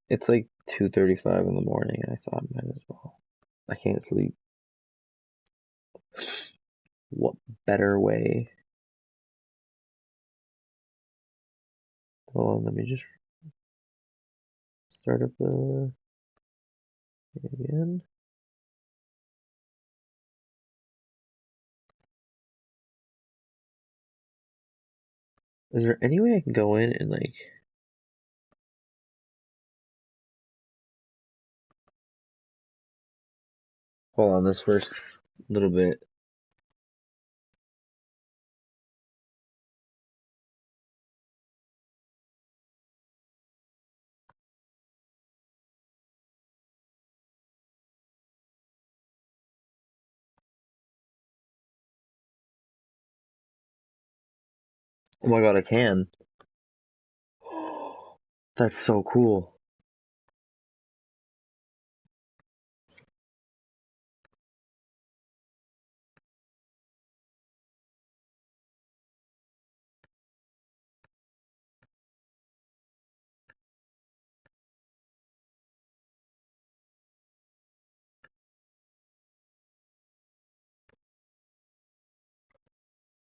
It's like 2:35 in the morning, and I thought might as well. I can't sleep. What better way? Hold on, let me just start up the again. Is there any way I can go in and like? Hold on, this first little bit. Oh my god, I can. That's so cool.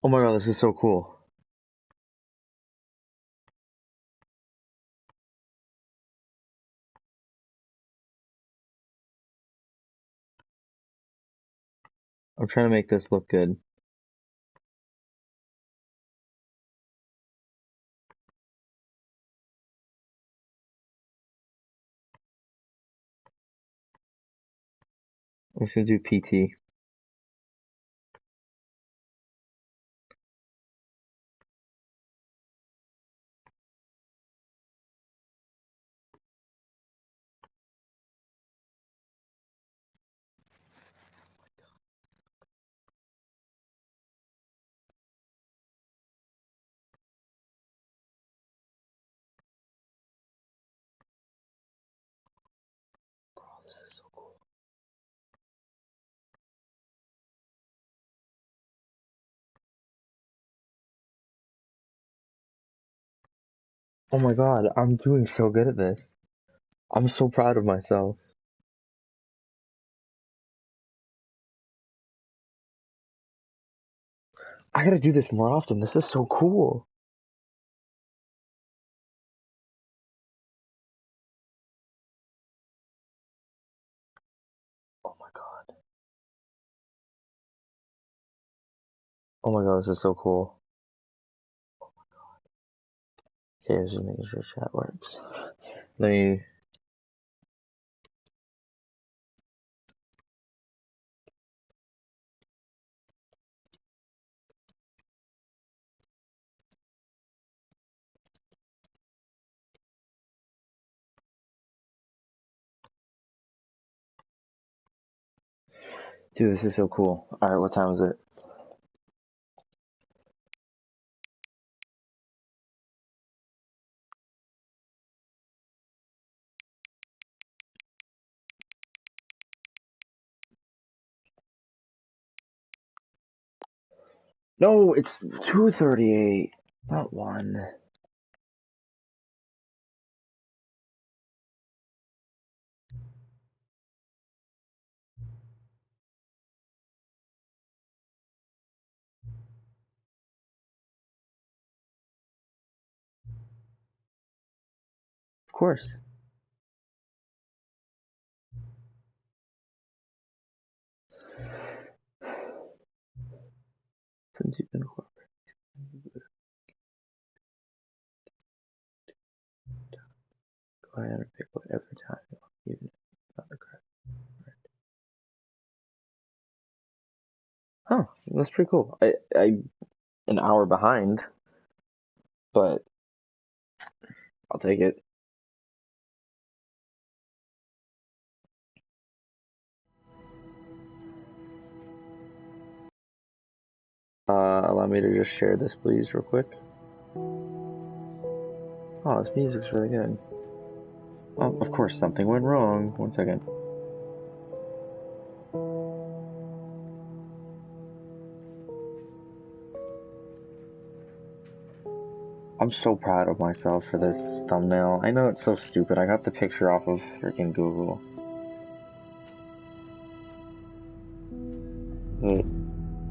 Oh my god, this is so cool. I'm trying to make this look good. I'm just gonna do PT. Oh, this is so cool. Oh my god, I'm doing so good at this. I'm so proud of myself. I gotta do this more often. This is so cool. Oh my god. Oh my god, this is so cool. Okay, I was just making sure chat works. Let me. Dude, this is so cool. Alright, what time is it? No, it's 2:38, not 1. Of course. Since you've been cooperating, go ahead and pick whatever time you want, even if it's not the correct. Huh, that's pretty cool. I an hour behind, but I'll take it. Allow me to just share this, please, real quick. Oh, this music's really good. Oh, of course, something went wrong. 1 second. I'm so proud of myself for this thumbnail. I know it's so stupid. I got the picture off of freaking Google. But,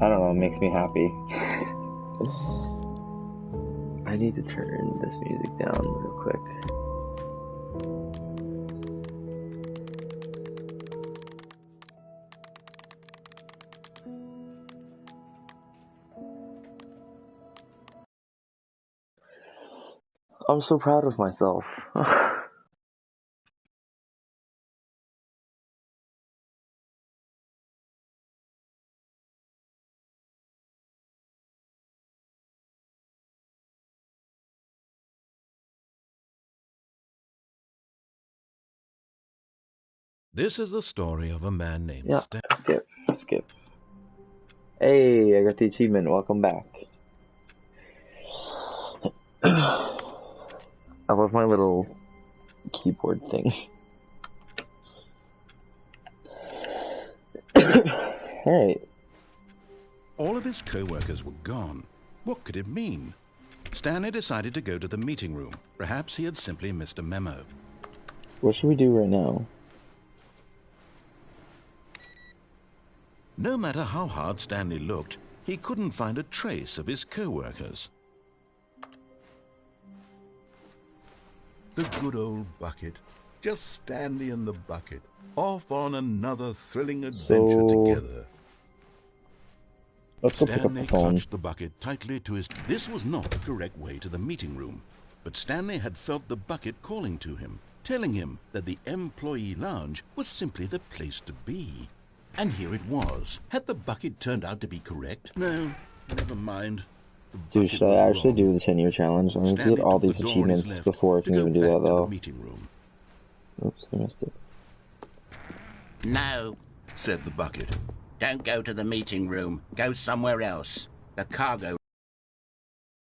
I don't know, it makes me happy. I need to turn this music down real quick. I'm so proud of myself. This is the story of a man named Skip. Hey, I got the achievement. Welcome back. I love my little keyboard thing. Alright. All of his co-workers were gone. What could it mean? Stanley decided to go to the meeting room. Perhaps he had simply missed a memo. What should we do right now? No matter how hard Stanley looked, he couldn't find a trace of his co-workers. The good old bucket. Just Stanley and the bucket, off on another thrilling adventure together. Let's go pick up Stanley the phone. clutched the bucket tightly to his... This was not the correct way to the meeting room, but Stanley had felt the bucket calling to him, telling him that the employee lounge was simply the place to be. And here it was. Had the bucket turned out to be correct? No, never mind. Dude, should I actually do the 10-year challenge? I'm gonna get all these achievements before I can even do that, though. Oops, I missed it. No, said the bucket. don't go to the meeting room. Go somewhere else. The cargo...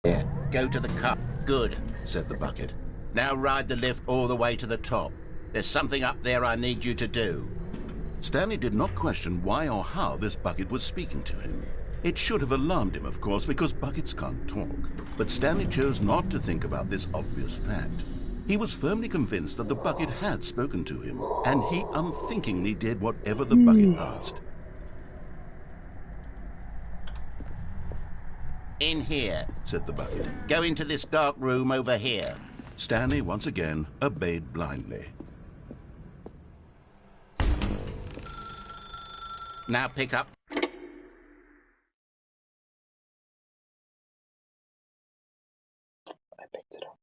Here, go to the car... Good, said the bucket. now ride the lift all the way to the top. There's something up there I need you to do. Stanley did not question why or how this bucket was speaking to him. It should have alarmed him, of course, because buckets can't talk. But Stanley chose not to think about this obvious fact. He was firmly convinced that the bucket had spoken to him, and he unthinkingly did whatever the bucket asked. In here, said the bucket. go into this dark room over here. Stanley once again obeyed blindly. Now pick up... I picked it up.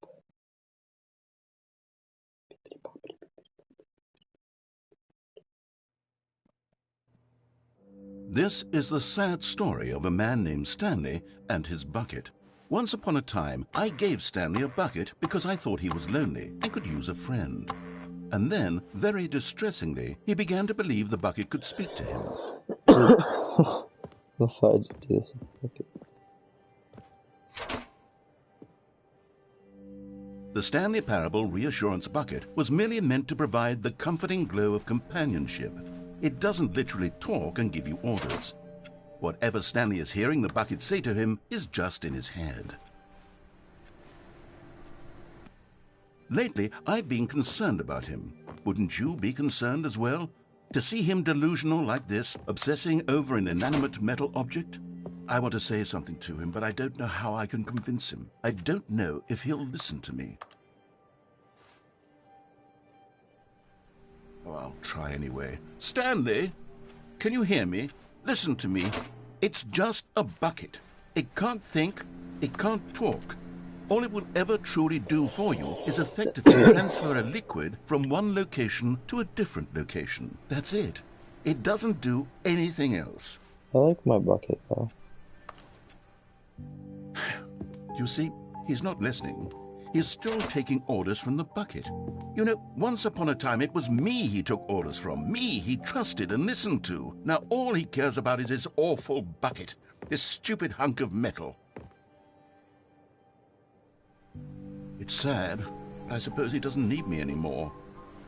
This is the sad story of a man named Stanley and his bucket. Once upon a time, I gave Stanley a bucket because I thought he was lonely and could use a friend. And then, very distressingly, he began to believe the bucket could speak to him. That's why I just do this. Okay. The Stanley Parable Reassurance Bucket was merely meant to provide the comforting glow of companionship. It doesn't literally talk and give you orders. Whatever Stanley is hearing the bucket say to him is just in his head. Lately, I've been concerned about him. Wouldn't you be concerned as well? To see him delusional like this, obsessing over an inanimate metal object? I want to say something to him, but I don't know how I can convince him. I don't know if he'll listen to me. Oh, I'll try anyway. Stanley, can you hear me? Listen to me. It's just a bucket. It can't think. It can't talk. All it will ever truly do for you is effectively transfer a liquid from one location to a different location. That's it. It doesn't do anything else. I like my bucket, though. You see, he's not listening. He's still taking orders from the bucket. You know, once upon a time it was me he took orders from. Me he trusted and listened to. Now all he cares about is his awful bucket. This stupid hunk of metal. It's sad, but I suppose he doesn't need me anymore.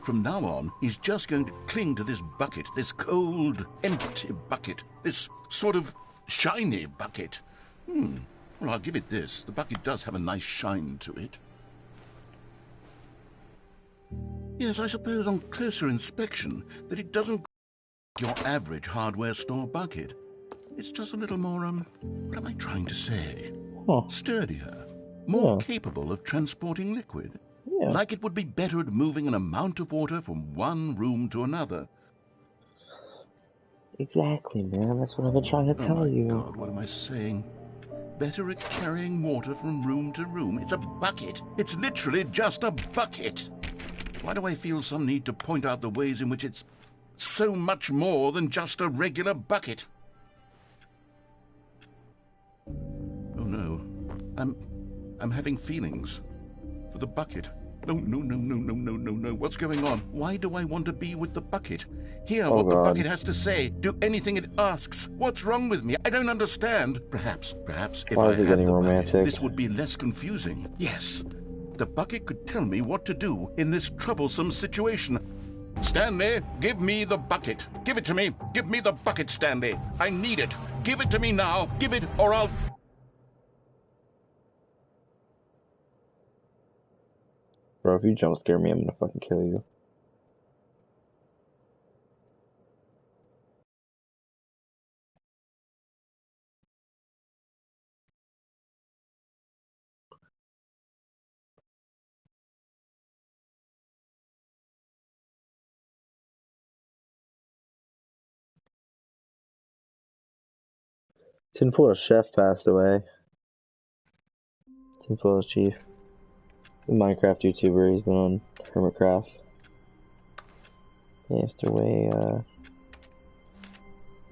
From now on, he's just going to cling to this bucket, this cold, empty bucket, this sort of shiny bucket. Well, I'll give it this. The bucket does have a nice shine to it. Yes, I suppose on closer inspection that it doesn't your average hardware store bucket. It's just a little more, what am I trying to say? Huh. Sturdier, more Yeah. capable of transporting liquid. Yeah. Like it would be better at moving an amount of water from one room to another. Exactly, man. That's what I've been trying to Oh tell my you. God, what am I saying? Better at carrying water from room to room. It's a bucket. It's literally just a bucket. Why do I feel some need to point out the ways in which it's so much more than just a regular bucket? Oh no, I'm having feelings for the bucket. No, no, no, no, no, no, no, no. What's going on? Why do I want to be with the bucket? Hear what the bucket has to say. Do anything it asks. What's wrong with me? I don't understand. Perhaps, if Why I is it had getting the romantic? bucket, this would be less confusing. Yes, the bucket could tell me what to do in this troublesome situation. Stanley, give me the bucket. Give it to me. Give me the bucket, Stanley. I need it. Give it to me now. Give it, or I'll... Bro, if you jump scare me, I'm gonna fucking kill you. Tinfoil Chef passed away. Tinfoil Chief. The Minecraft YouTuber. He's been on Hermitcraft. He passed away,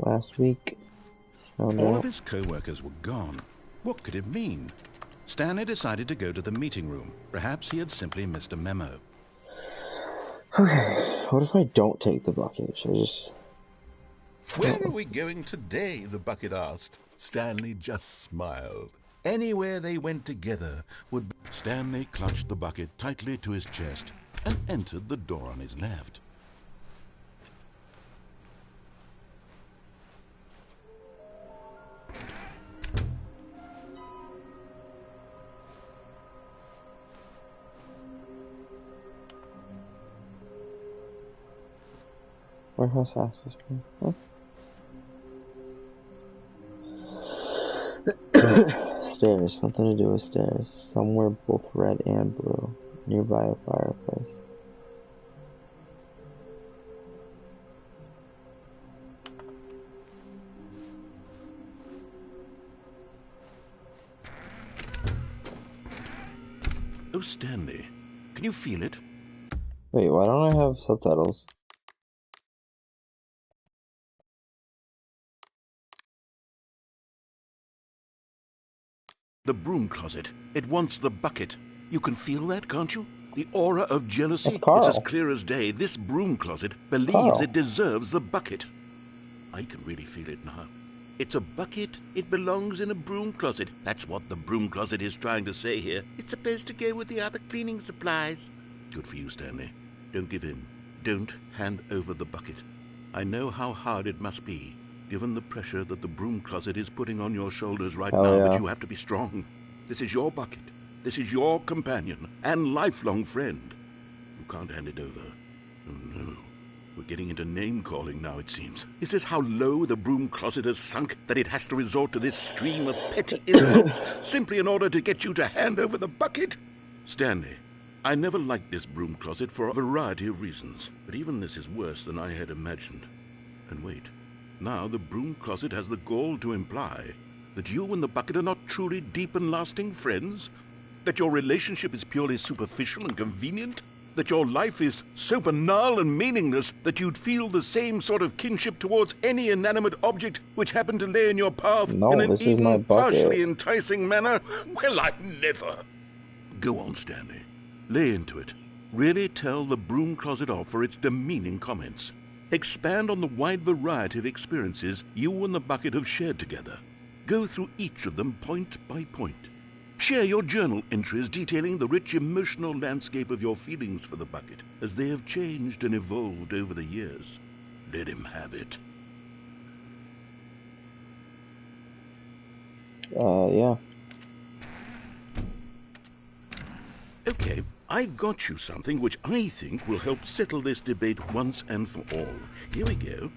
last week. All of his co-workers were gone. What could it mean? Stanley decided to go to the meeting room. Perhaps he had simply missed a memo. Okay, what if I don't take the bucket? Should I just... Where are we going today? The bucket asked. Stanley just smiled. Anywhere they went together would be... Stanley clutched the bucket tightly to his chest and entered the door on his left. Warehouse access point. Huh? Stairs. Something to do with stairs. Somewhere both red and blue. Nearby a fireplace. Oh, Stanley, can you feel it? Wait, why don't I have subtitles? The broom closet. It wants the bucket. You can feel that, can't you? The aura of jealousy. That's Carl. It's as clear as day. This broom closet believes Carl. it deserves the bucket. I can really feel it now. It's a bucket. It belongs in a broom closet. That's what the broom closet is trying to say here. It's supposed to go with the other cleaning supplies. Good for you, Stanley. Don't give in. Don't hand over the bucket. I know how hard it must be, given the pressure that the broom closet is putting on your shoulders right Hell now, yeah. but you have to be strong. This is your bucket. This is your companion and lifelong friend. You can't hand it over. Oh no. We're getting into name-calling now, it seems. Is this how low the broom closet has sunk, that it has to resort to this stream of petty insults simply in order to get you to hand over the bucket? Stanley, I never liked this broom closet for a variety of reasons, but even this is worse than I had imagined. And wait, now the broom closet has the gall to imply that you and the bucket are not truly deep and lasting friends? That your relationship is purely superficial and convenient? That your life is so banal and meaningless that you'd feel the same sort of kinship towards any inanimate object which happened to lay in your path No, in an this is my even bucket. partially enticing manner? Well, I never. Go on, Stanley. Lay into it. Really tell the broom closet off for its demeaning comments. Expand on the wide variety of experiences you and the bucket have shared together. Go through each of them point by point. Share your journal entries detailing the rich emotional landscape of your feelings for the bucket as they have changed and evolved over the years. Let him have it. Yeah. Okay, I've got you something which I think will help settle this debate once and for all. Here we go.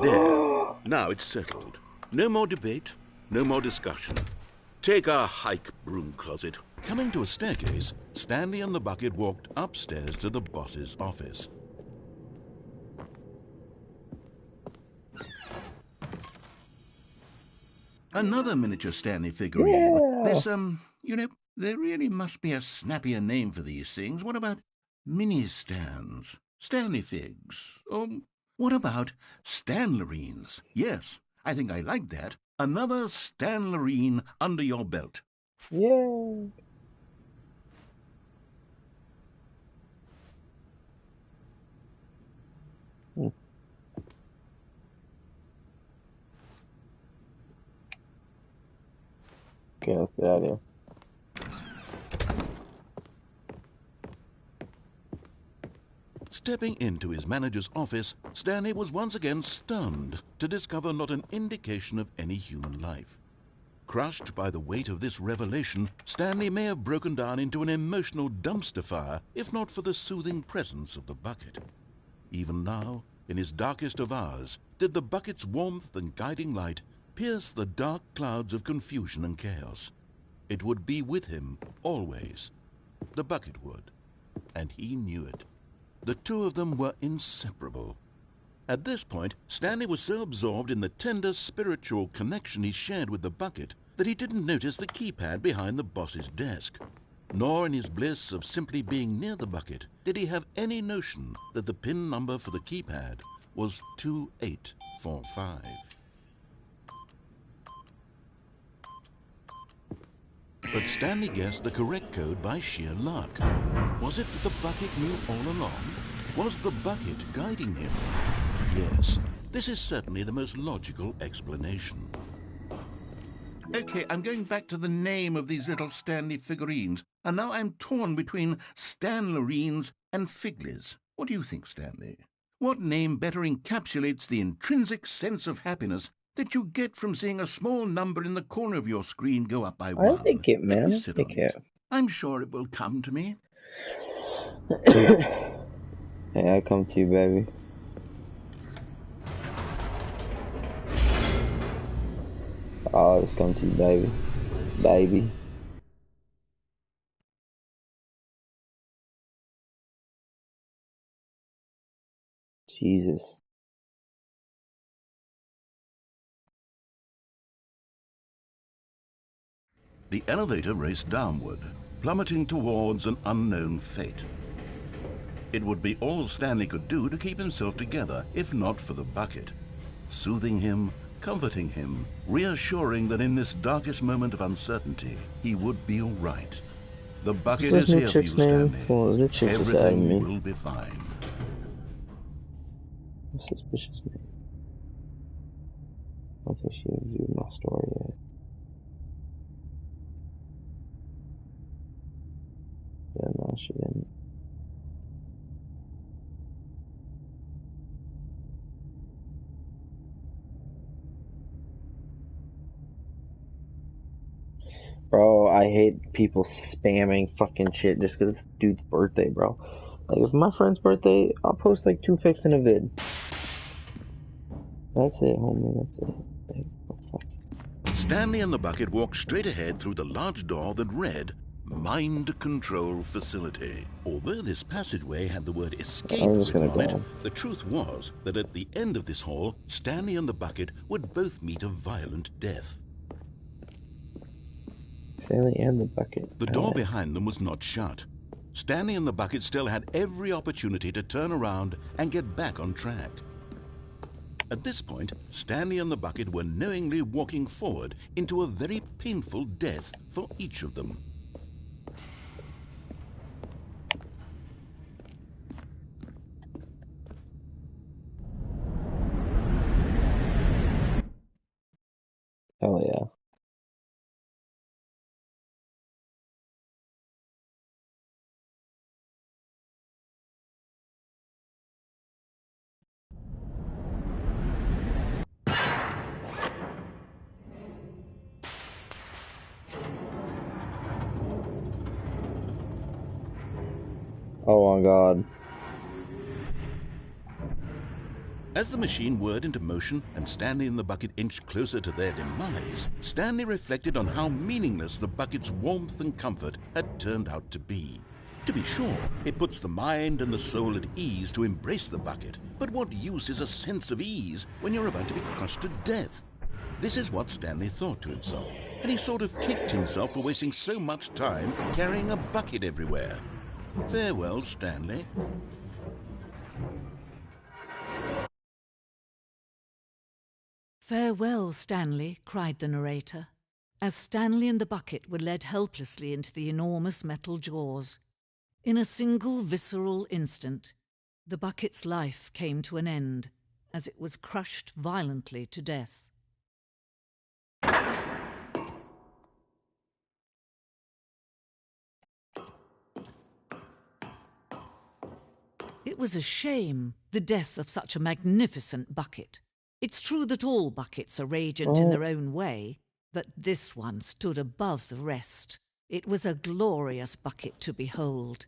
There. Now it's settled. No more debate, no more discussion. Take a hike, broom closet. Coming to a staircase, Stanley and the bucket walked upstairs to the boss's office. Another miniature Stanley figurine. Yeah. There's there really must be a snappier name for these things. What about mini-stands? Stanley figs? What about Stanlerines? Yes, I think I like that. Another Stanlerine under your belt. Yeah. Okay, let's get out of here. Stepping into his manager's office, Stanley was once again stunned to discover not an indication of any human life. Crushed by the weight of this revelation, Stanley may have broken down into an emotional dumpster fire if not for the soothing presence of the bucket. Even now, in his darkest of hours, did the bucket's warmth and guiding light pierce the dark clouds of confusion and chaos. It would be with him always. The bucket would, and he knew it. The two of them were inseparable. At this point, Stanley was so absorbed in the tender spiritual connection he shared with the bucket that he didn't notice the keypad behind the boss's desk. Nor in his bliss of simply being near the bucket did he have any notion that the PIN number for the keypad was 2845. But Stanley guessed the correct code by sheer luck. Was it that the bucket knew all along? Was the bucket guiding him? Yes, this is certainly the most logical explanation. Okay, I'm going back to the name of these little Stanley figurines, and now I'm torn between Stanlerines and Figlies. What do you think, Stanley? What name better encapsulates the intrinsic sense of happiness that you get from seeing a small number in the corner of your screen go up by one? I think it, Let man. me I sit think on it. I'm sure it will come to me. Hey, I come to you, baby. Oh, it's come to you, baby. Baby. Jesus. The elevator raced downward, plummeting towards an unknown fate. It would be all Stanley could do to keep himself together, if not for the bucket. Soothing him, comforting him, reassuring that in this darkest moment of uncertainty, he would be all right. The bucket is here for you, Stanley. Everything will be fine. Suspicious name. I don't think she reviewed my story yet. Yeah, no, she didn't. Bro, I hate people spamming fucking shit just because it's dude's birthday, bro. Like, if my friend's birthday, I'll post like 2 pics in a vid. That's it, homie, that's it. Like, oh, fuck. Stanley and the bucket walked straight ahead through the large door that read, Mind Control Facility. Although this passageway had the word escape written on it, the truth was that at the end of this hall, Stanley and the bucket would both meet a violent death. Stanley and the bucket. The door behind them was not shut. Stanley and the bucket still had every opportunity to turn around and get back on track. At this point, Stanley and the bucket were knowingly walking forward into a very painful death for each of them. Hell yeah. Oh my god. As the machine whirred into motion and Stanley and the bucket inched closer to their demise, Stanley reflected on how meaningless the bucket's warmth and comfort had turned out to be. To be sure, it puts the mind and the soul at ease to embrace the bucket, but what use is a sense of ease when you're about to be crushed to death? This is what Stanley thought to himself, and he sort of kicked himself for wasting so much time carrying a bucket everywhere. Farewell, Stanley. "Farewell, Stanley," cried the narrator, as Stanley and the bucket were led helplessly into the enormous metal jaws. In a single visceral instant, the bucket's life came to an end as it was crushed violently to death. It was a shame, the death of such a magnificent bucket. It's true that all buckets are radiant in their own way, but this one stood above the rest. It was a glorious bucket to behold.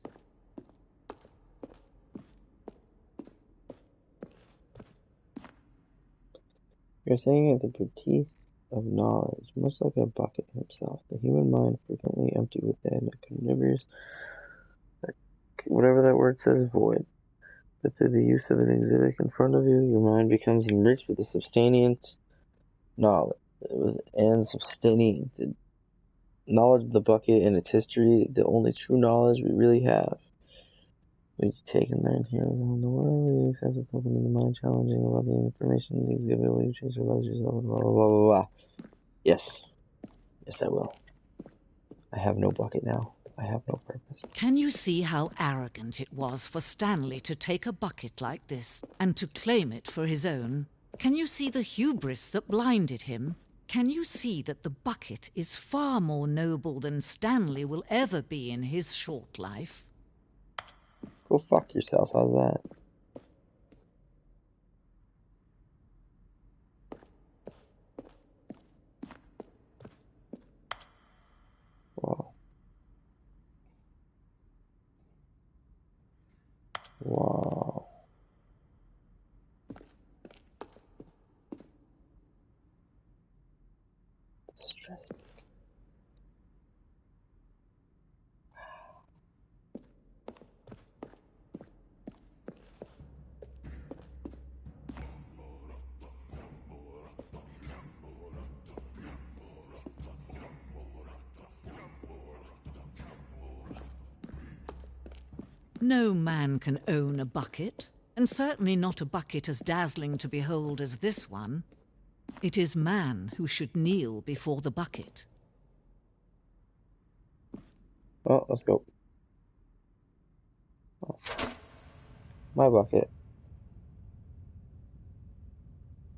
You're saying at the boutique of knowledge, much like a bucket himself, the human mind frequently empty within a carnivorous, whatever that word says, void. But through the use of an exhibit in front of you, your mind becomes enriched with a substantial knowledge, the knowledge of the bucket and its history, the only true knowledge we really have. We take and learn here around the world, we accept the open in the mind, challenging about the information, the exhibit, will you change your life, yourself, blah, blah, blah, blah, blah. Yes. Yes, I will. I have no bucket now. I have no purpose. Can you see how arrogant it was for Stanley to take a bucket like this and to claim it for his own? Can you see the hubris that blinded him? Can you see that the bucket is far more noble than Stanley will ever be in his short life? Go fuck yourself, how's that? Wow. Wow. Stress me. No man can own a bucket, and certainly not a bucket as dazzling to behold as this one. It is man who should kneel before the bucket. Well, let's go. Oh. My bucket.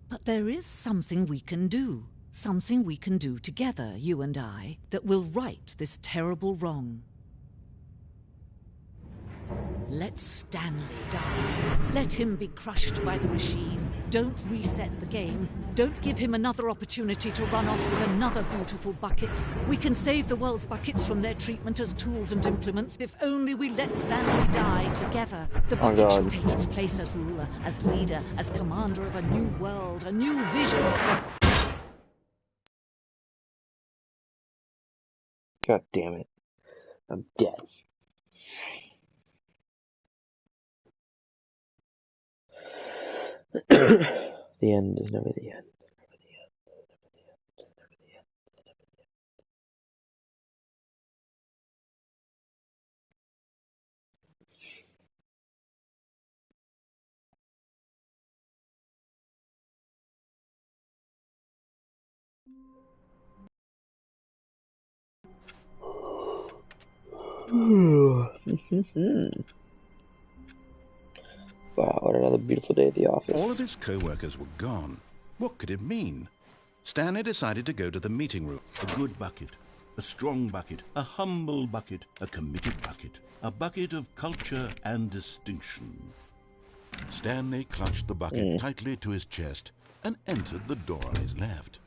But there is something we can do. Something we can do together, you and I, that will right this terrible wrong. Let Stanley die. Let him be crushed by the machine. Don't reset the game. Don't give him another opportunity to run off with another beautiful bucket. We can save the world's buckets from their treatment as tools and implements if only we let Stanley die together. The bucket shall take its place as ruler, as leader, as commander of a new world, a new vision. God damn it. I'm dead. The end is never the end. Wow, what another beautiful day at the office. All of his co-workers were gone. What could it mean? Stanley decided to go to the meeting room. A good bucket, a strong bucket, a humble bucket, a committed bucket, a bucket of culture and distinction. Stanley clutched the bucket tightly to his chest and entered the door on his left.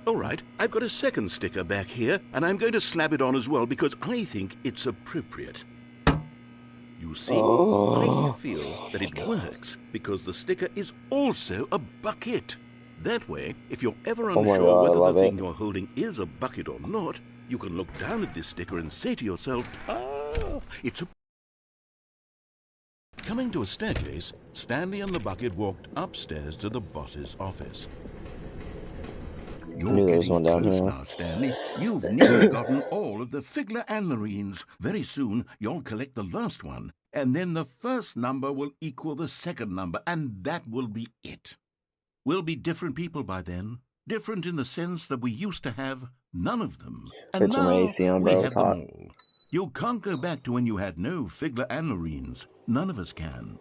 All right, I've got a second sticker back here, and I'm going to slap it on as well because I think it's appropriate. You see, I feel that it works because the sticker is also a bucket. That way, if you're ever Oh my unsure God, I whether the love thing it. you're holding is a bucket or not, you can look down at this sticker and say to yourself, ah, it's a... Coming to a staircase, Stanley and the bucket walked upstairs to the boss's office. I You're knew there was getting one down close here. now, Stanley. You've nearly gotten all of the Figler and Marines. Very soon, you'll collect the last one, and then the first number will equal the second number, and that will be it. We'll be different people by then. Different in the sense that we used to have none of them, and It's from now AC on, we bro. It's have them hot. all. You can't go back to when you had no Figler and Marines. None of us can.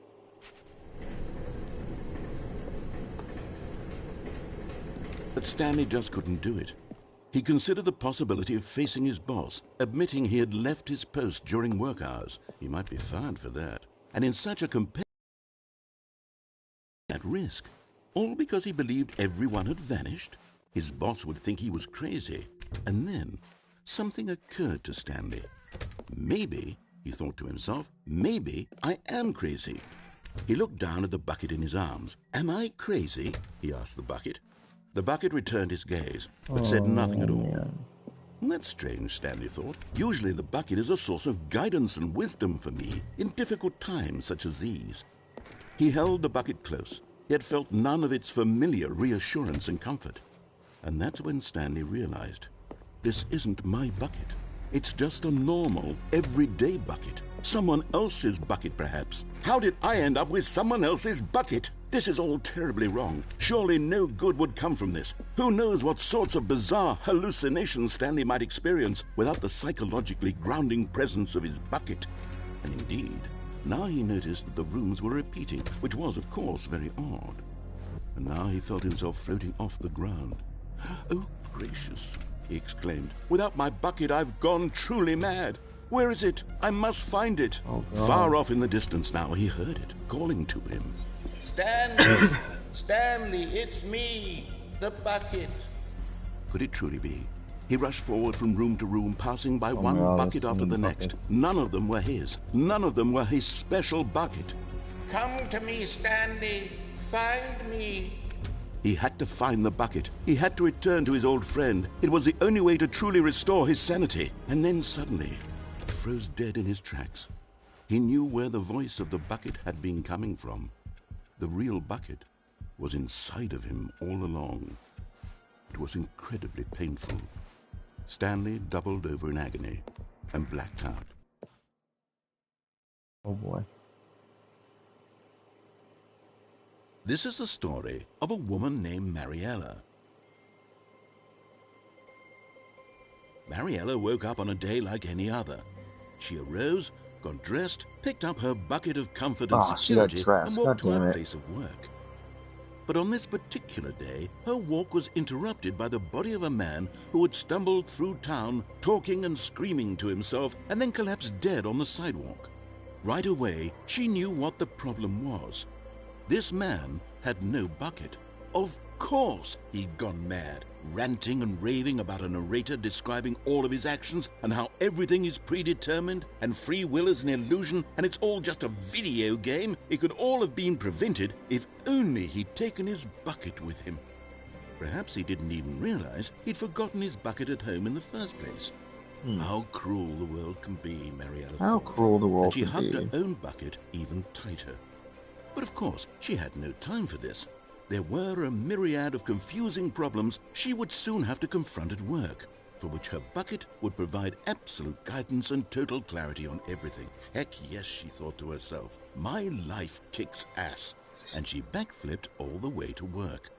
But Stanley just couldn't do it. He considered the possibility of facing his boss, admitting he had left his post during work hours. He might be fired for that. And in such a at risk. All because he believed everyone had vanished? His boss would think he was crazy. And then something occurred to Stanley. Maybe, he thought to himself, maybe I am crazy. He looked down at the bucket in his arms. Am I crazy? He asked the bucket. The bucket returned his gaze, but said nothing at all. Man. That's strange, Stanley thought. Usually the bucket is a source of guidance and wisdom for me in difficult times such as these. He held the bucket close, yet felt none of its familiar reassurance and comfort. And that's when Stanley realized, this isn't my bucket. It's just a normal, everyday bucket. Someone else's bucket, perhaps. How did I end up with someone else's bucket? This is all terribly wrong. Surely no good would come from this. Who knows what sorts of bizarre hallucinations Stanley might experience without the psychologically grounding presence of his bucket. And indeed, now he noticed that the rooms were repeating, which was, of course, very odd. And now he felt himself floating off the ground. Oh, gracious, he exclaimed. Without my bucket, I've gone truly mad. Where is it? I must find it. Oh, God. Far off in the distance now, he heard it, calling to him. Stanley! Stanley, it's me, the bucket. Could it truly be? He rushed forward from room to room, passing by one God, bucket there's so after the many next. buckets. None of them were his. None of them were his special bucket. Come to me, Stanley. Find me. He had to find the bucket. He had to return to his old friend. It was the only way to truly restore his sanity. And then suddenly, he froze dead in his tracks. He knew where the voice of the bucket had been coming from. The real bucket was inside of him all along. It was incredibly painful. Stanley doubled over in agony and blacked out. Oh boy. This is the story of a woman named Mariella. Mariella woke up on a day like any other. She arose, got dressed, picked up her bucket of comfort and She got security, dressed. and walked God to her damn it. place of work. But on this particular day, her walk was interrupted by the body of a man who had stumbled through town, talking and screaming to himself, and then collapsed dead on the sidewalk. Right away, she knew what the problem was. This man had no bucket. Of course he'd gone mad, ranting and raving about a narrator describing all of his actions and how everything is predetermined and free will is an illusion and it's all just a video game. It could all have been prevented if only he'd taken his bucket with him. Perhaps he didn't even realize he'd forgotten his bucket at home in the first place. How cruel the world can be, Mariella How thought. cruel the world And she can hugged be. her own bucket even tighter. But of course, she had no time for this. There were a myriad of confusing problems she would soon have to confront at work, for which her bucket would provide absolute guidance and total clarity on everything. Heck yes, she thought to herself, my life kicks ass. And she backflipped all the way to work.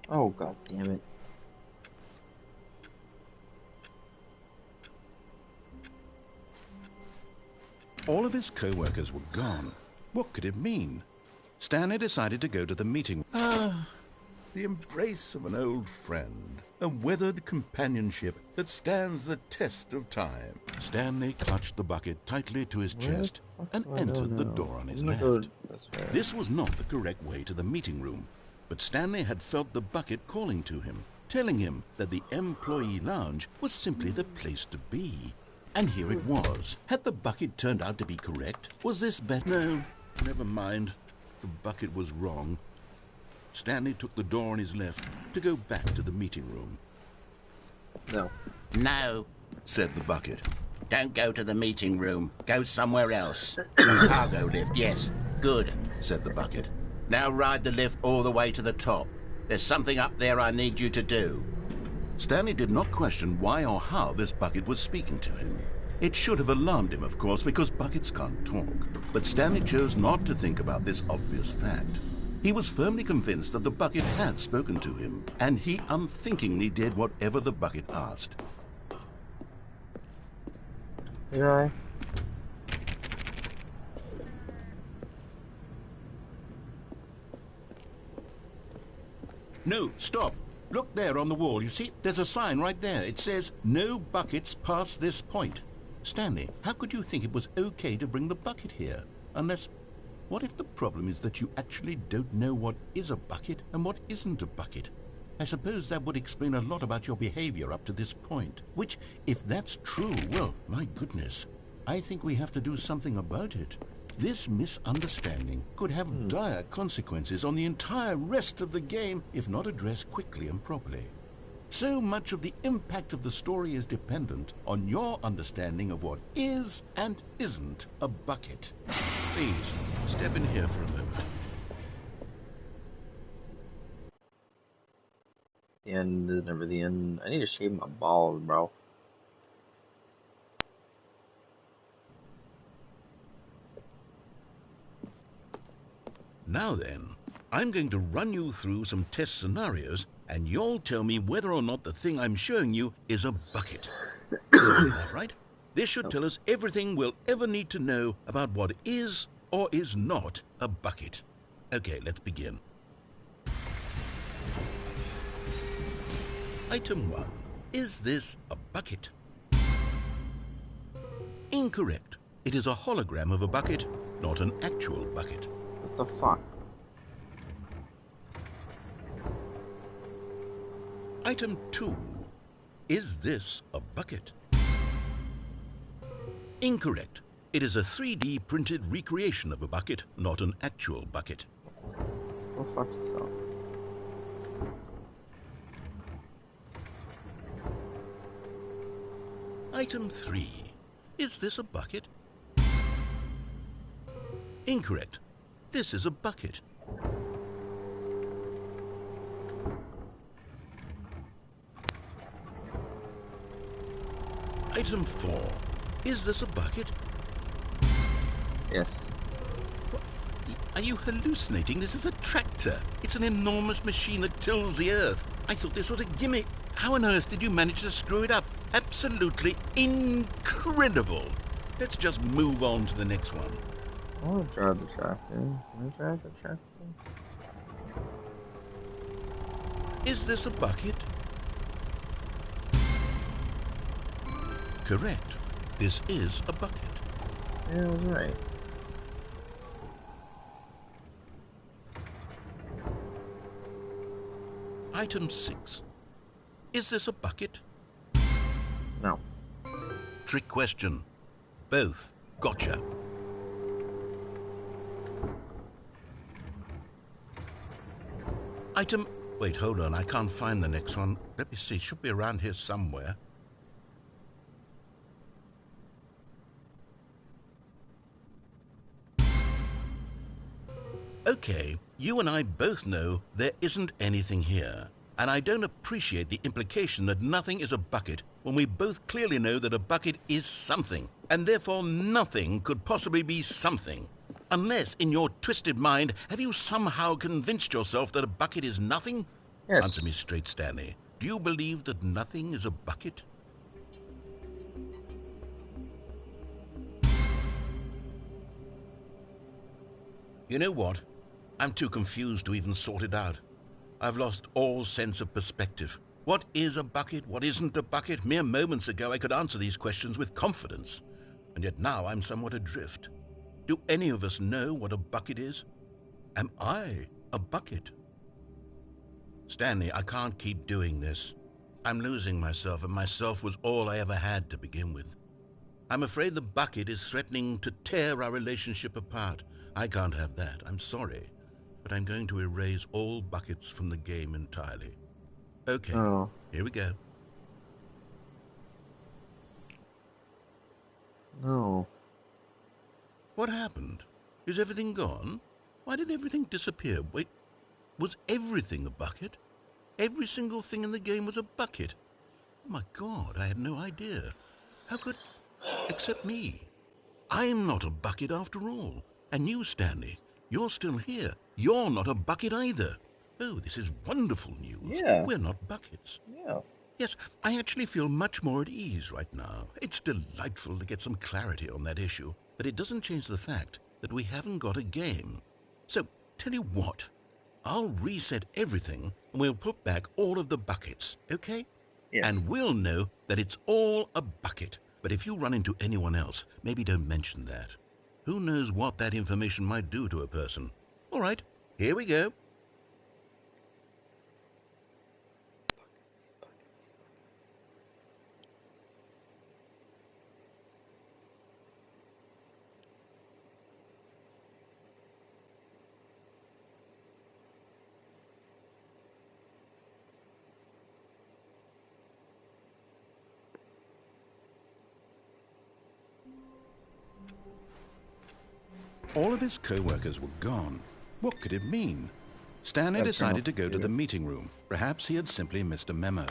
Oh god damn it. All of his co-workers were gone. What could it mean? Stanley decided to go to the meeting. The embrace of an old friend, a weathered companionship that stands the test of time. Stanley clutched the bucket tightly to his chest and entered the door on his left. This was not the correct way to the meeting room, but Stanley had felt the bucket calling to him, telling him that the employee lounge was simply the place to be. And here it was. Had the bucket turned out to be correct? Was this better? No, never mind. The bucket was wrong. Stanley took the door on his left to go back to the meeting room. No, Said the bucket. don't go to the meeting room. Go somewhere else. The cargo lift, yes. Good, Said the bucket. now ride the lift all the way to the top. There's something up there I need you to do. Stanley did not question why or how this bucket was speaking to him. It should have alarmed him, of course, because buckets can't talk. But Stanley chose not to think about this obvious fact. He was firmly convinced that the bucket had spoken to him, and he unthinkingly did whatever the bucket asked. Yeah. No, stop. Look there on the wall. You see, there's a sign right there. It says, "No buckets past this point." Stanley, how could you think it was okay to bring the bucket here? Unless, what if the problem is that you actually don't know what is a bucket and what isn't a bucket? I suppose that would explain a lot about your behavior up to this point. Which, if that's true, well, my goodness, I think we have to do something about it. This misunderstanding could have dire consequences on the entire rest of the game if not addressed quickly and properly. So much of the impact of the story is dependent on your understanding of what is and isn't a bucket. Please, step in here for a moment. The end is never the end. I need to shave my balls, bro. Now then, I'm going to run you through some test scenarios, and you'll tell me whether or not the thing I'm showing you is a bucket. Simple enough, right? This should tell us everything we'll ever need to know about what is or is not a bucket. Okay, let's begin. Item 1. Is this a bucket? Incorrect. It is a hologram of a bucket, not an actual bucket. What the fuck? Item 2. Is this a bucket? Incorrect. It is a 3D printed recreation of a bucket, not an actual bucket. Go fuck yourself. Item 3. Is this a bucket? Incorrect. This is a bucket. Item 4. Is this a bucket? Yes. Are you hallucinating? This is a tractor. It's an enormous machine that tills the earth. I thought this was a gimmick. How on earth did you manage to screw it up? Absolutely incredible. Let's just move on to the next one. I'll drive the tractor. I'll drive the tractor. Is this a bucket? Correct. This is a bucket. Yeah, I was right. Item 6. Is this a bucket? No. Trick question. Both. Gotcha. Item... Wait, hold on. I can't find the next one. Let me see. It should be around here somewhere. Okay, you and I both know there isn't anything here. And I don't appreciate the implication that nothing is a bucket when we both clearly know that a bucket is something. And therefore nothing could possibly be something. Unless, in your twisted mind, have you somehow convinced yourself that a bucket is nothing? Yes. Answer me straight, Stanley. Do you believe that nothing is a bucket? You know what? I'm too confused to even sort it out. I've lost all sense of perspective. What is a bucket? What isn't a bucket? Mere moments ago I could answer these questions with confidence, and yet now I'm somewhat adrift. Do any of us know what a bucket is? Am I a bucket? Stanley, I can't keep doing this. I'm losing myself, and myself was all I ever had to begin with. I'm afraid the bucket is threatening to tear our relationship apart. I can't have that. I'm sorry. But I'm going to erase all buckets from the game entirely. Okay, Oh. here we go. No. What happened? Is everything gone? Why did everything disappear? Wait, was everything a bucket? Every single thing in the game was a bucket. Oh my God, I had no idea. How could... except me. I'm not a bucket after all. And you, Stanley, you're still here. You're not a bucket either. Oh, this is wonderful news. Yeah. We're not buckets. Yeah. Yes, I actually feel much more at ease right now. It's delightful to get some clarity on that issue, but it doesn't change the fact that we haven't got a game. So, tell you what, I'll reset everything and we'll put back all of the buckets, okay? Yes. And we'll know that it's all a bucket. But if you run into anyone else, maybe don't mention that. Who knows what that information might do to a person? All right, here we go. All of his co-workers were gone. What could it mean? Stanley decided to go to the meeting room. Perhaps he had simply missed a memo.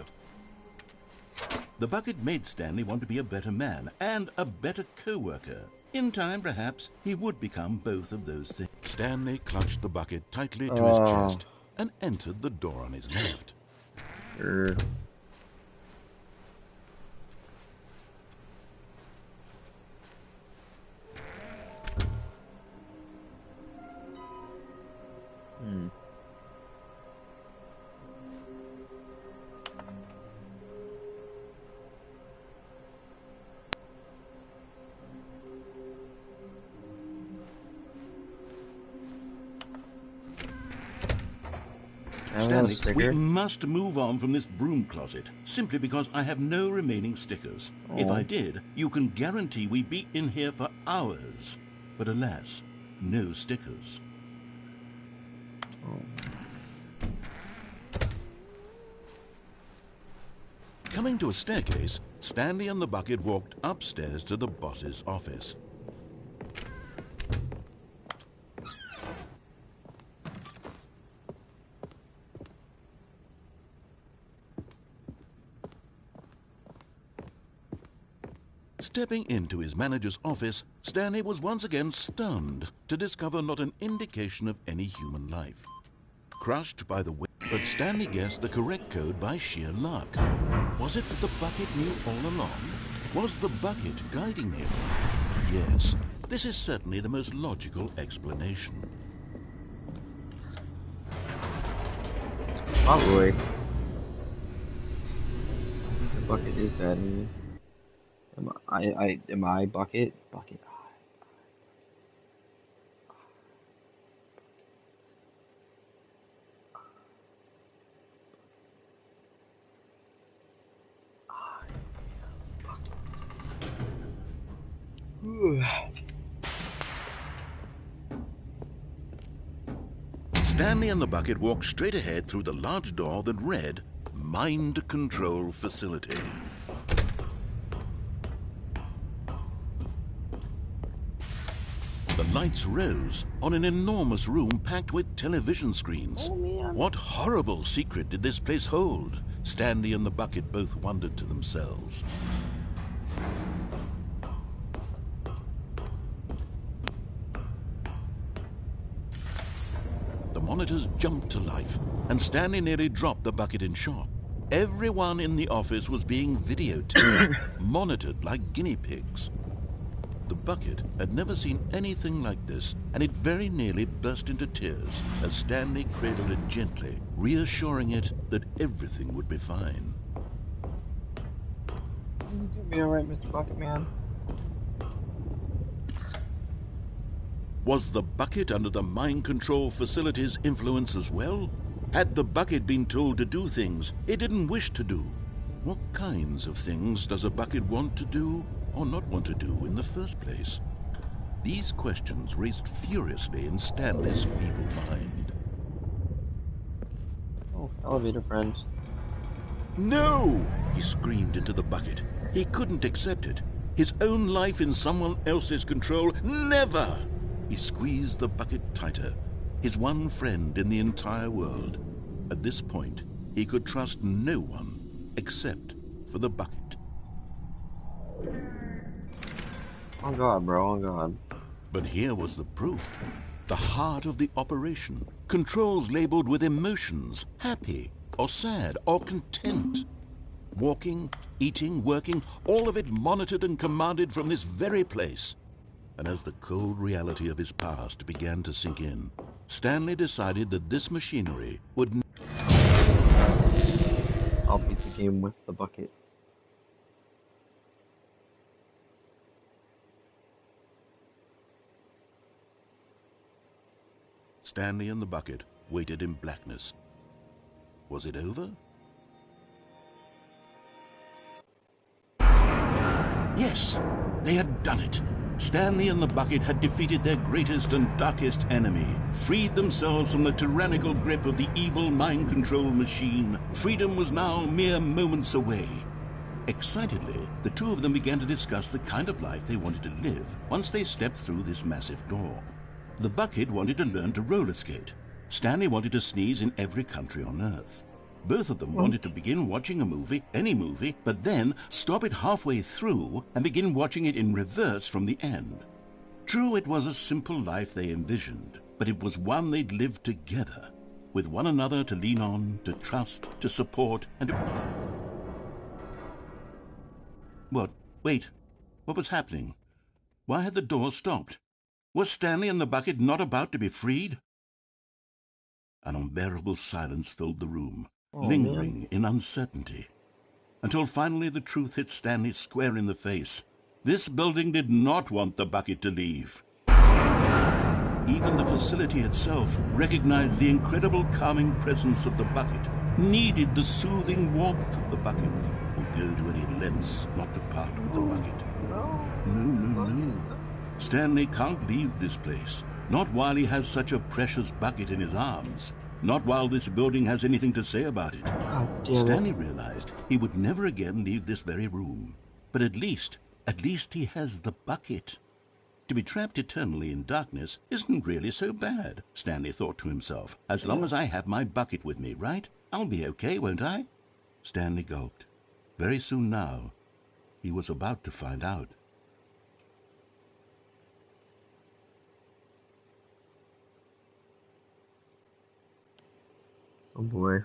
The bucket made Stanley want to be a better man and a better co-worker. In time, perhaps, he would become both of those things. Stanley clutched the bucket tightly to his chest and entered the door on his left. Stanley, we must move on from this broom closet, simply because I have no remaining stickers. If I did, you can guarantee we'd be in here for hours. But alas, no stickers. Coming to a staircase, Stanley and the bucket walked upstairs to the boss's office. Stepping into his manager's office, Stanley was once again stunned to discover not an indication of any human life. Crushed by the weight, but Stanley guessed the correct code by sheer luck. Was it that the bucket knew all along? Was the bucket guiding him? Yes, this is certainly the most logical explanation. Probably. The bucket is guiding me. Am I bucket? Bucket. Stanley and the bucket walked straight ahead through the large door that read, Mind Control Facility. The lights rose on an enormous room packed with television screens. What horrible secret did this place hold? Stanley and the bucket both wondered to themselves. The monitors jumped to life, and Stanley nearly dropped the bucket in shock. Everyone in the office was being videotaped, monitored like guinea pigs. The bucket had never seen anything like this, and it very nearly burst into tears as Stanley cradled it gently, reassuring it that everything would be fine. You'll be alright, Mr. Bucket Man. Was the bucket under the mind control facility's influence as well? Had the bucket been told to do things it didn't wish to do? What kinds of things does a bucket want to do or not want to do in the first place? These questions raced furiously in Stanley's feeble mind. Oh, elevator friend. No! He screamed into the bucket. He couldn't accept it. His own life in someone else's control, never! He squeezed the bucket tighter, his one friend in the entire world. At this point, he could trust no one except for the bucket. Oh god, bro, oh god. But here was the proof. The heart of the operation. Controls labeled with emotions, happy or sad or content. Walking, eating, working, all of it monitored and commanded from this very place. And as the cold reality of his past began to sink in, Stanley decided that this machinery would... I'll beat the game with the bucket. Stanley and the bucket waited in blackness. Was it over? Yes, they had done it. Stanley and the bucket had defeated their greatest and darkest enemy, freed themselves from the tyrannical grip of the evil mind control machine. Freedom was now mere moments away. Excitedly, the two of them began to discuss the kind of life they wanted to live once they stepped through this massive door. The bucket wanted to learn to roller skate. Stanley wanted to sneeze in every country on Earth. Both of them wanted to begin watching a movie, any movie, but then stop it halfway through and begin watching it in reverse from the end. True, it was a simple life they envisioned, but it was one they'd lived together, with one another to lean on, to trust, to support, and to... What? Wait. What was happening? Why had the door stopped? Was Stanley and the bucket not about to be freed? An unbearable silence filled the room, lingering in uncertainty, until finally the truth hit Stanley square in the face. This building did not want the bucket to leave. Even the facility itself recognized the incredible calming presence of the bucket, needed the soothing warmth of the bucket, would go to any lengths not to part with the bucket. No. Stanley can't leave this place. Not while he has such a precious bucket in his arms. Not while this building has anything to say about it. Stanley realized he would never again leave this very room. But at least he has the bucket. To be trapped eternally in darkness isn't really so bad, Stanley thought to himself. As long as I have my bucket with me, right? I'll be okay, won't I? Stanley gulped. Very soon now, he was about to find out. Oh boy.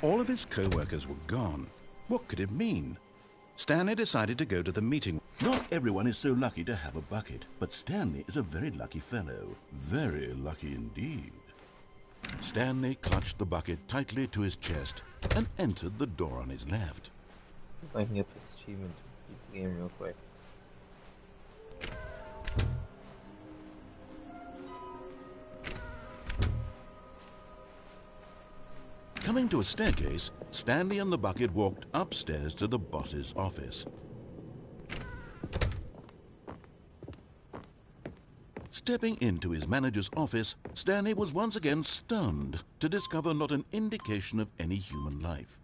All of his co-workers were gone. What could it mean? Stanley decided to go to the meeting. Not everyone is so lucky to have a bucket, but Stanley is a very lucky fellow. Very lucky indeed. Stanley clutched the bucket tightly to his chest and entered the door on his left. If I can get this achievement to beat the game real quick. Coming to a staircase, Stanley and the bucket walked upstairs to the boss's office. Stepping into his manager's office, Stanley was once again stunned to discover not an indication of any human life.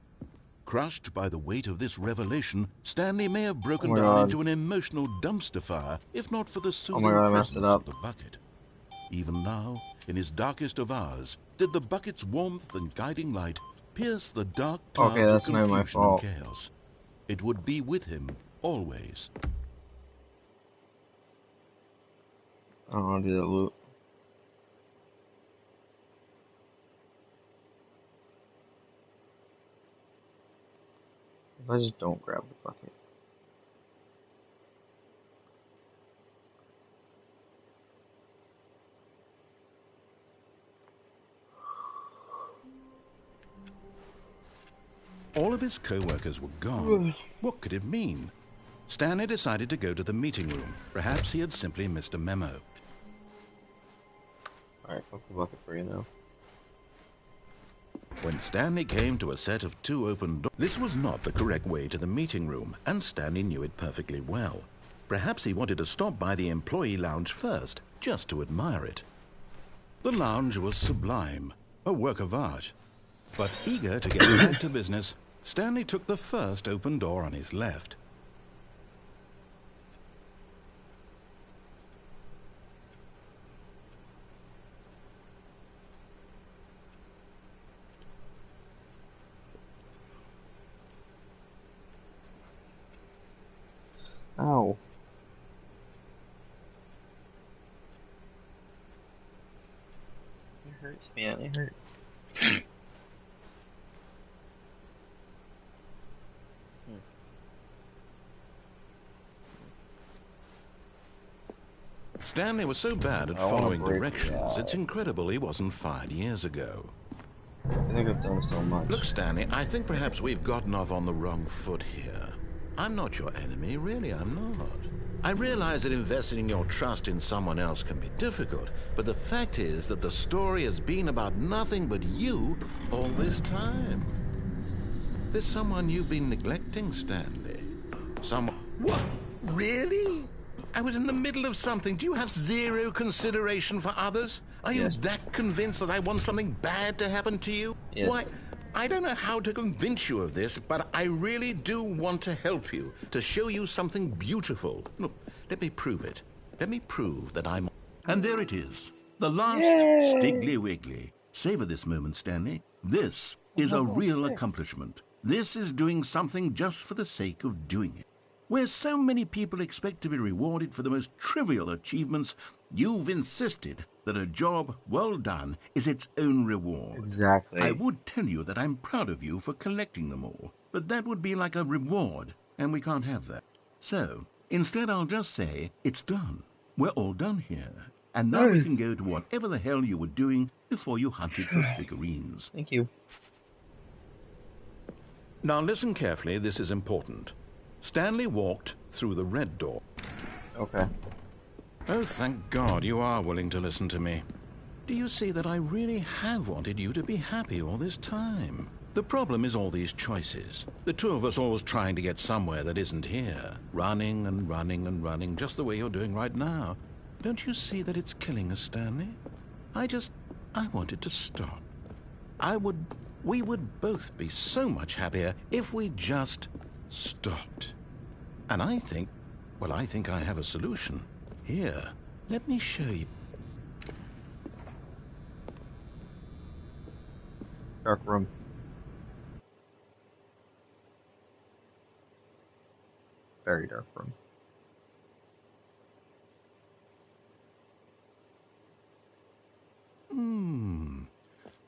Crushed by the weight of this revelation, Stanley may have broken down into an emotional dumpster fire, if not for the soothing presence of the bucket. Even now, in his darkest of hours, did the bucket's warmth and guiding light pierce the dark Okay, clouds of that's not my confusion and fault. chaos. It would be with him, always. I don't want to do that loot. If I just don't grab the bucket. All of his co-workers were gone. What could it mean? Stanley decided to go to the meeting room. Perhaps he had simply missed a memo. Alright, fuck the bucket for you now. When Stanley came to a set of 2 open doors, this was not the correct way to the meeting room, and Stanley knew it perfectly well. Perhaps he wanted to stop by the employee lounge first, just to admire it. The lounge was sublime, a work of art. But eager to get back to business, Stanley took the first open door on his left. Ow. It hurts, man. It hurts. Stanley was so bad at I wanna following break directions, that. it's incredible he wasn't fired years ago. I think I've done so much. Look, Stanley, I think perhaps we've gotten off on the wrong foot here. I'm not your enemy, really, I'm not. I realize that investing your trust in someone else can be difficult, but the fact is that the story has been about nothing but you all this time. There's someone you've been neglecting, Stanley. Someone... What? Really? I was in the middle of something. Do you have zero consideration for others? Are you Yes. that convinced that I want something bad to happen to you? Yes. Why, I don't know how to convince you of this, but I really do want to help you, to show you something beautiful. Look, let me prove it. Let me prove that I'm... And there it is. The last Yay! Stiggly Wiggly. Savor this moment, Stanley. This is a real accomplishment. This is doing something just for the sake of doing it. Where so many people expect to be rewarded for the most trivial achievements, you've insisted that a job well done is its own reward. Exactly. I would tell you that I'm proud of you for collecting them all, but that would be like a reward, and we can't have that. So, instead I'll just say, it's done. We're all done here. And now we can go to whatever the hell you were doing before you hunted for figurines. Thank you. Now listen carefully, this is important. Stanley walked through the red door. Okay. Oh, thank God you are willing to listen to me. Do you see that I really have wanted you to be happy all this time? The problem is all these choices. The two of us always trying to get somewhere that isn't here. Running and running and running, just the way you're doing right now. Don't you see that it's killing us, Stanley? I wanted to stop. We would both be so much happier if we just stopped. And I think I have a solution. Here, let me show you. Dark room. Very dark room.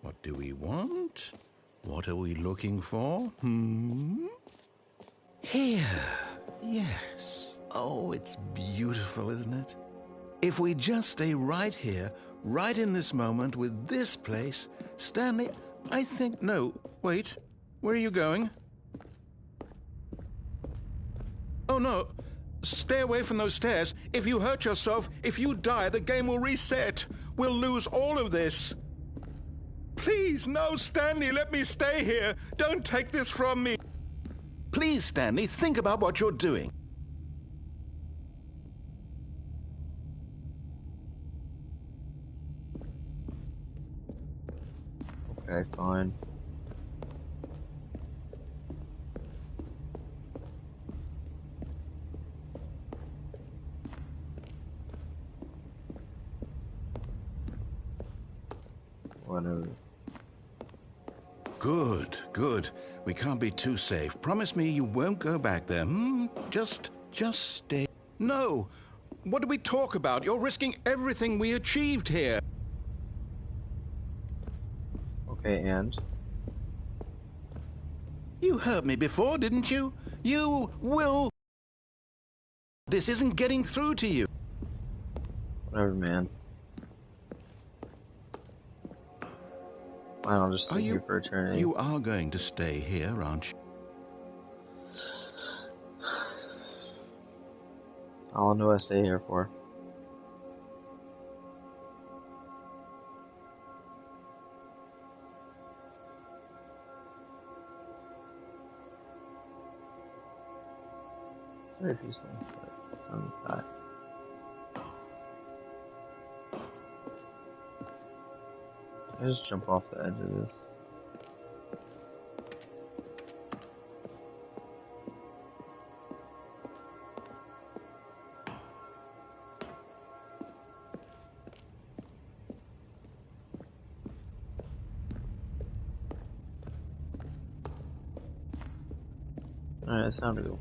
What do we want? What are we looking for? Here. Yes. Oh, it's beautiful, isn't it? If we just stay right here, right in this moment with this place, Stanley, I think... No, wait. Where are you going? Oh, no. Stay away from those stairs. If you hurt yourself, if you die, the game will reset. We'll lose all of this. Please, no, Stanley, let me stay here. Don't take this from me. Please, Stanley, think about what you're doing. Okay, fine. Whatever. Good, good. We can't be too safe. Promise me you won't go back there, hmm? Just stay. No! What do we talk about? You're risking everything we achieved here. Okay, and? You heard me before, didn't you? You will... This isn't getting through to you. Whatever, man. Fine, I'll just stay here for eternity. You are going to stay here, aren't you? How long do I stay here for? It's very peaceful, but it's not that. I just jump off the edge of this. Alright, it's time to go.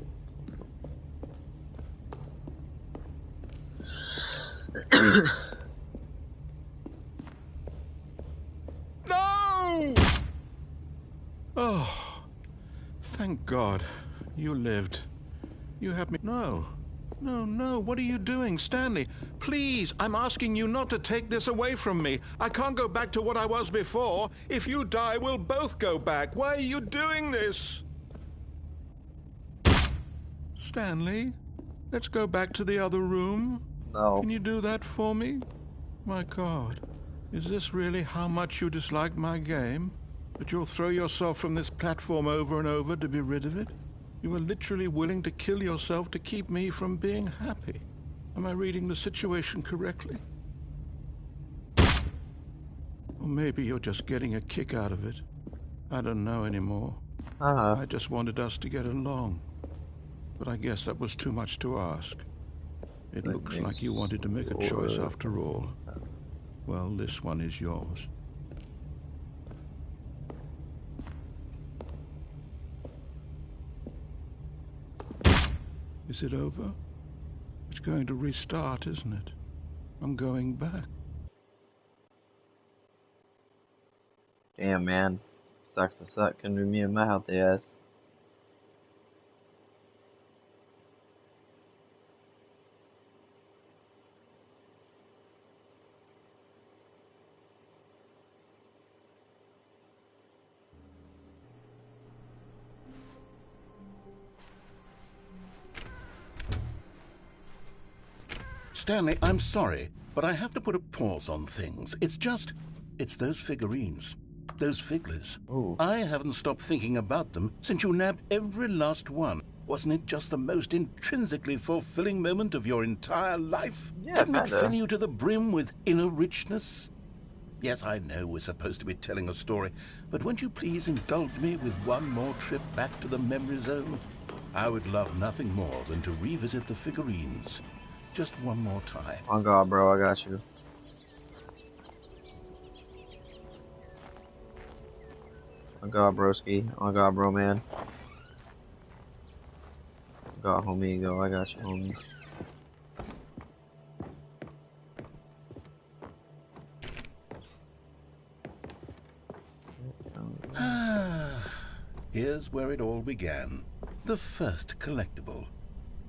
No! Oh, thank God. You lived. You have me. No. No, what are you doing, Stanley? Please, I'm asking you not to take this away from me. I can't go back to what I was before. If you die, we'll both go back. Why are you doing this? Stanley, let's go back to the other room. No. Can you do that for me? My God, is this really how much you dislike my game? That you'll throw yourself from this platform over and over to be rid of it? You were literally willing to kill yourself to keep me from being happy. Am I reading the situation correctly? Or maybe you're just getting a kick out of it. I don't know anymore. I just wanted us to get along. But I guess that was too much to ask. It looks like you wanted to make a choice after all. Well, this one is yours. Is it over? It's going to restart, isn't it? I'm going back. Damn, man. Sucks to suck. Couldn't be me and my healthy ass. Stanley, I'm sorry, but I have to put a pause on things. It's those figurines. Those figglers. Ooh. I haven't stopped thinking about them since you nabbed every last one. Wasn't it just the most intrinsically fulfilling moment of your entire life? Yeah, Didn't it kinda. fill you to the brim with inner richness? Yes, I know we're supposed to be telling a story, but won't you please indulge me with one more trip back to the memory zone? I would love nothing more than to revisit the figurines. Just one more time. Oh God, bro, I got you. Oh God, broski. Oh God, bro, man. Oh God, homie, go. I got you, homie. Here's where it all began. The first collectible.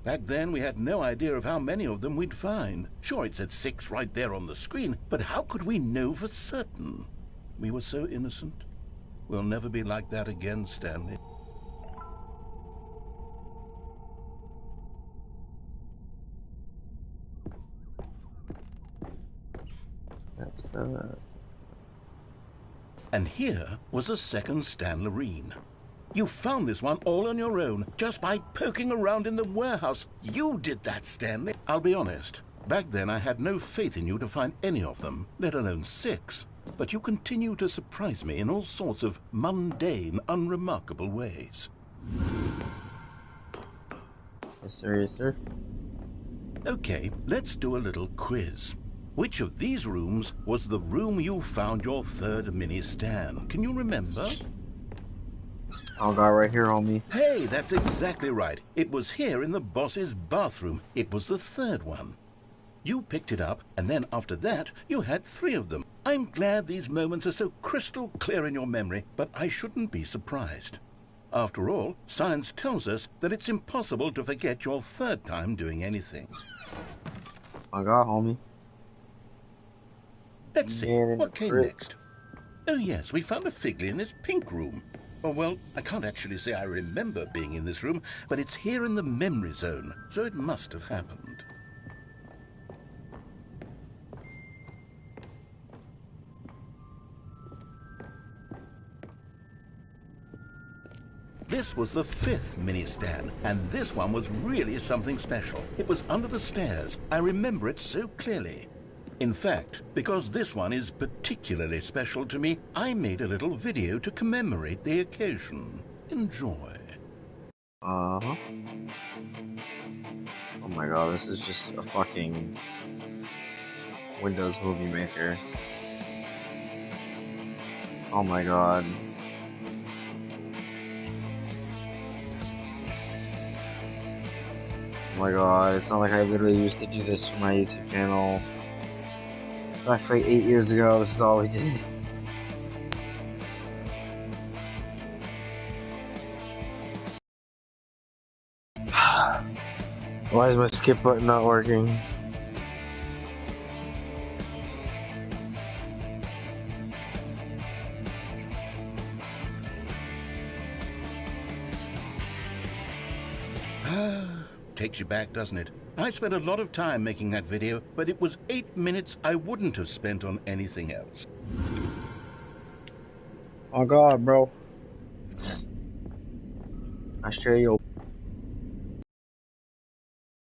Back then, we had no idea of how many of them we'd find. Sure, it said 6 right there on the screen, but how could we know for certain? We were so innocent. We'll never be like that again, Stanley. And here was a second Stanlerine. You found this one all on your own, just by poking around in the warehouse. You did that, Stanley. I'll be honest. Back then, I had no faith in you to find any of them, let alone 6. But you continue to surprise me in all sorts of mundane, unremarkable ways. Yes, sir, yes, sir. Okay, let's do a little quiz. Which of these rooms was the room you found your third mini Stan? Can you remember? Oh god, right here, homie. Hey, that's exactly right. It was here in the boss's bathroom. It was the third one. You picked it up, and then after that, you had 3 of them. I'm glad these moments are so crystal clear in your memory, but I shouldn't be surprised. After all, science tells us that it's impossible to forget your 3rd time doing anything. Oh god, homie. Let's see, Man in what the came crypt. next? Oh yes, we found a Figley in this pink room. Oh well, I can't actually say I remember being in this room, but it's here in the memory zone, so it must have happened. This was the 5th mini Stan, and this one was really something special. It was under the stairs. I remember it so clearly. In fact, because this one is particularly special to me, I made a little video to commemorate the occasion. Enjoy. Uh-huh. Oh my god, this is just a fucking Windows Movie Maker. Oh my god. Oh my god, it's not like I literally used to do this for my YouTube channel. Back like 8 years ago, this is all we did. Why is my skip button not working? Takes you back, doesn't it? I spent a lot of time making that video, but it was 8 minutes I wouldn't have spent on anything else. Oh god, bro. I share you.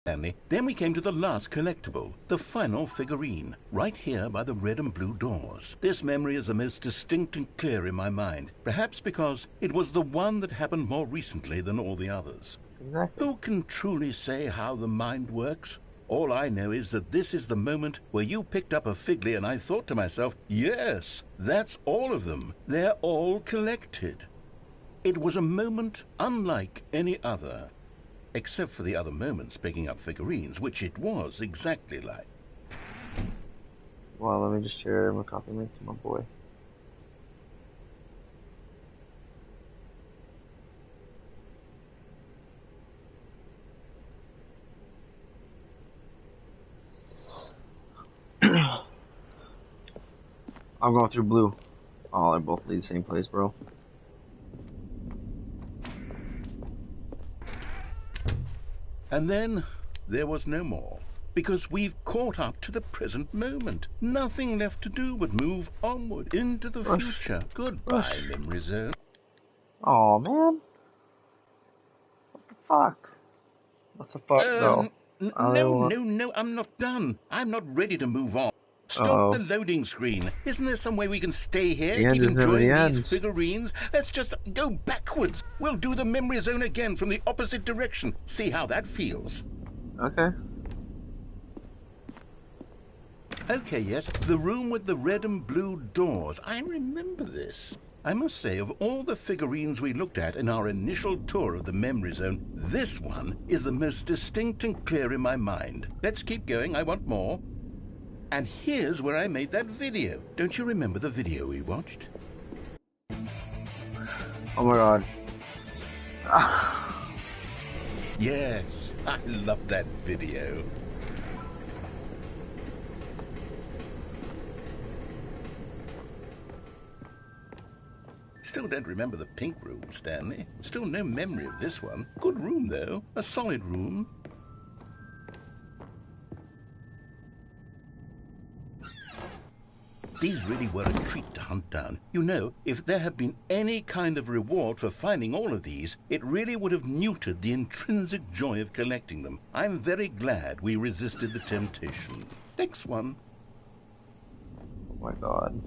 Stanley. Then we came to the last collectible, the final figurine, right here by the red and blue doors. This memory is the most distinct and clear in my mind, perhaps because it was the one that happened more recently than all the others. Exactly. Who can truly say how the mind works? All I know is that this is the moment where you picked up a Figley and I thought to myself, yes, that's all of them. They're all collected. It was a moment unlike any other, except for the other moments picking up figurines, which it was exactly like. Well, let me just share my compliment to my boy. I'm going through blue. Oh, they both lead the same place, bro. And then there was no more, because we've caught up to the present moment. Nothing left to do but move onward into the future. Goodbye, memory zone. Oh man. What the fuck? What the fuck, though? No, I'm not done. I'm not ready to move on. Stop the loading screen. Isn't there some way we can stay here, The end keep is never the enjoying these end. figurines? Let's just go backwards. We'll do the memory zone again from the opposite direction. See how that feels. Okay. Okay, yes, the room with the red and blue doors. I remember this. I must say, of all the figurines we looked at in our initial tour of the memory zone, this one is the most distinct and clear in my mind. Let's keep going, I want more. And here's where I made that video. Don't you remember the video we watched? Oh my god. Yes, I love that video. Still don't remember the pink room, Stanley. Still no memory of this one. Good room, though. A solid room. These really were a treat to hunt down. You know, if there had been any kind of reward for finding all of these, it really would have neutered the intrinsic joy of collecting them. I'm very glad we resisted the temptation. Next one. Oh my god.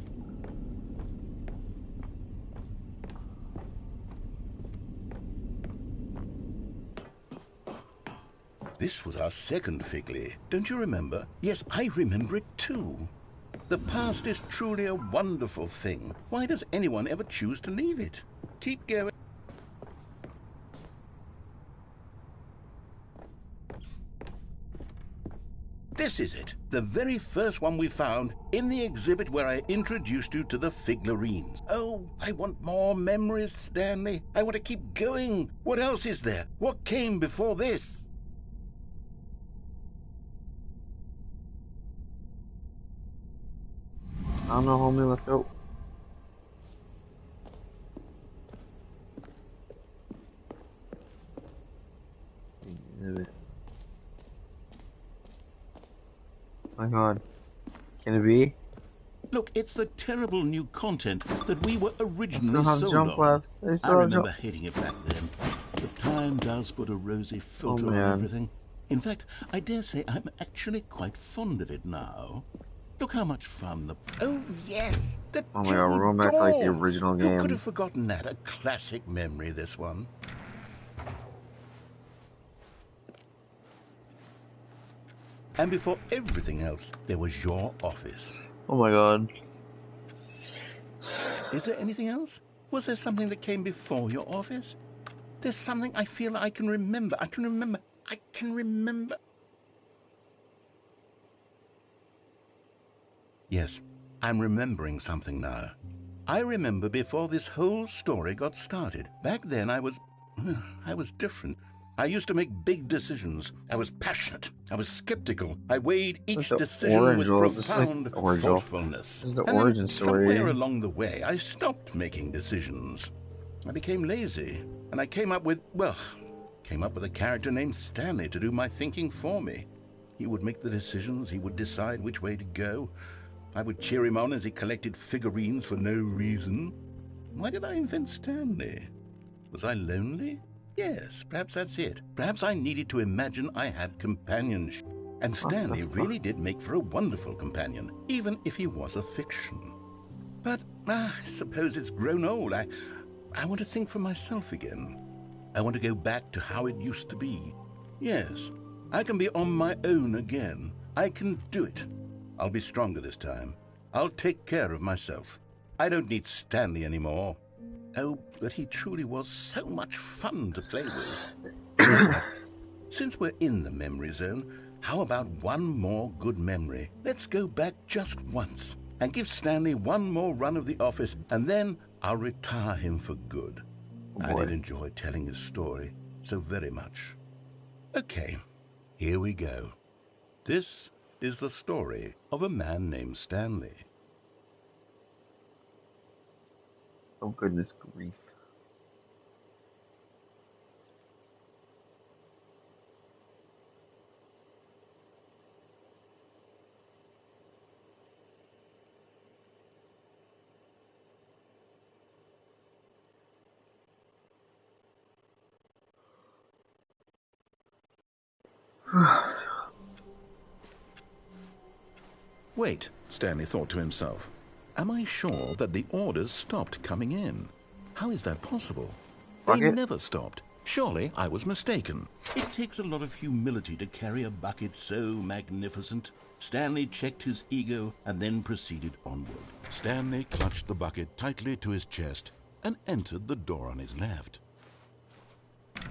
This was our second Figley. Don't you remember? Yes, I remember it too. The past is truly a wonderful thing. Why does anyone ever choose to leave it? Keep going. This is it. The very first one we found in the exhibit where I introduced you to the figurines. Oh, I want more memories, Stanley. I want to keep going. What else is there? What came before this? I don't know, homie. Let's go. Exhibit. My God. Can it be? Look, it's the terrible new content that we were I originally still have sold jump on. left. I I still have remember jump. hating it back then. But time does put a rosy filter on man. everything. In fact, I dare say I'm actually quite fond of it now. Look how much fun the... Oh, yes! The Oh my God, we're going back to like the original Who could game. have forgotten that? A classic memory, this one. And before everything else, there was your office. Oh my God. Is there anything else? Was there something that came before your office? There's something I feel I can remember. I can remember. Yes, I'm remembering something now. I remember before this whole story got started. Back then I was different. I used to make big decisions. I was passionate. I was skeptical. I weighed each decision with profound thoughtfulness. This is the And then origin story. somewhere along the way, I stopped making decisions. I became lazy, and I came up with a character named Stanley to do my thinking for me. He would make the decisions. He would decide which way to go. I would cheer him on as he collected figurines for no reason. Why did I invent Stanley? Was I lonely? Yes, perhaps that's it. Perhaps I needed to imagine I had companionship. And Stanley really did make for a wonderful companion, even if he was a fiction. But I suppose it's grown old. I want to think for myself again. I want to go back to how it used to be. Yes, I can be on my own again. I can do it. I'll be stronger this time. I'll take care of myself. I don't need Stanley anymore. Oh, but he truly was so much fun to play with. You know what? Since we're in the memory zone, how about one more good memory? Let's go back just once and give Stanley one more run of the office, and then I'll retire him for good. I did enjoy telling his story so very much. Okay, here we go. This is the story of a man named Stanley. Oh goodness grief. Wait, Stanley thought to himself. Am I sure that the orders stopped coming in? How is that possible? They Bucket? never stopped. Surely I was mistaken. It takes a lot of humility to carry a bucket so magnificent. Stanley checked his ego and then proceeded onward. Stanley clutched the bucket tightly to his chest and entered the door on his left.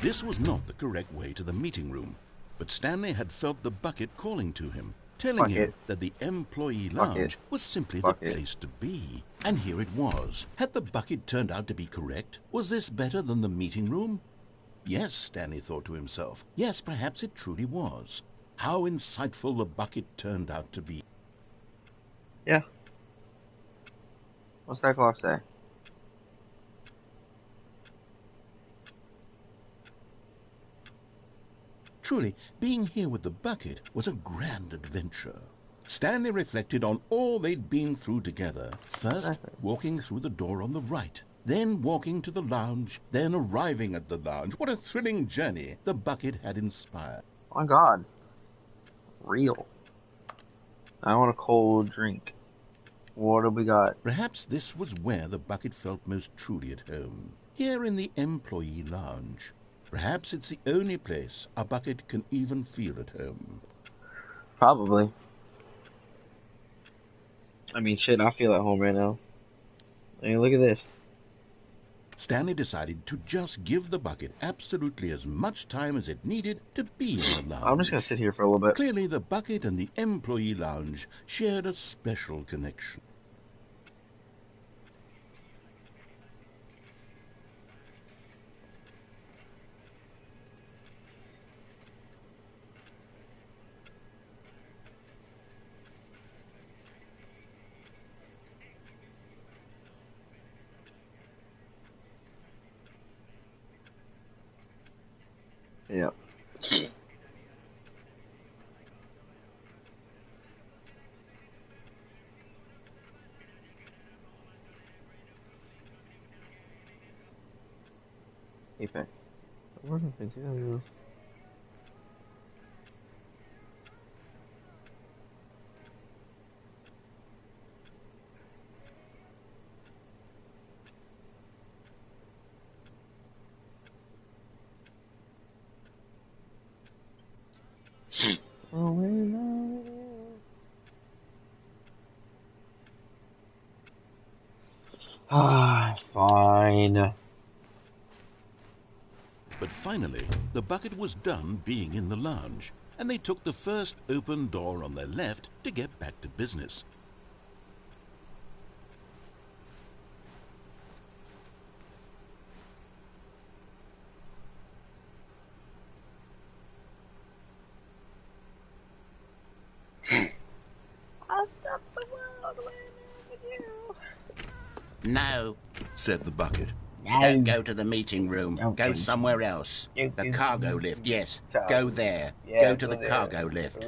This was not the correct way to the meeting room, but Stanley had felt the bucket calling to him, telling him that the employee lounge was simply the place to be. And here it was. Had the bucket turned out to be correct? Was this better than the meeting room? Yes, Stanley thought to himself. Yes, perhaps it truly was. How insightful the bucket turned out to be. Yeah. What's that clock say? Truly, being here with the bucket was a grand adventure. Stanley reflected on all they'd been through together. First, walking through the door on the right, then walking to the lounge, then arriving at the lounge. What a thrilling journey the bucket had inspired. Oh my God. Real. I want a cold drink. What do we got? Perhaps this was where the bucket felt most truly at home. Here in the employee lounge. Perhaps it's the only place a bucket can even feel at home. Probably. I mean, shit, I feel at home right now. I mean, look at this. Stanley decided to just give the bucket absolutely as much time as it needed to be in the lounge. I'm just gonna sit here for a little bit. Clearly, the bucket and the employee lounge shared a special connection. Yeah. Apex. What happened to you? Oh, ah, fine. But finally, the bucket was done being in the lounge, and they took the first open door on their left to get back to business. I'll stop the world when I'm with you. No, Said the bucket. don't go to the meeting room. Don't Go go. somewhere else. You The do. cargo lift, yes. Cargo. Go there. Yeah, Go to go the there. cargo lift.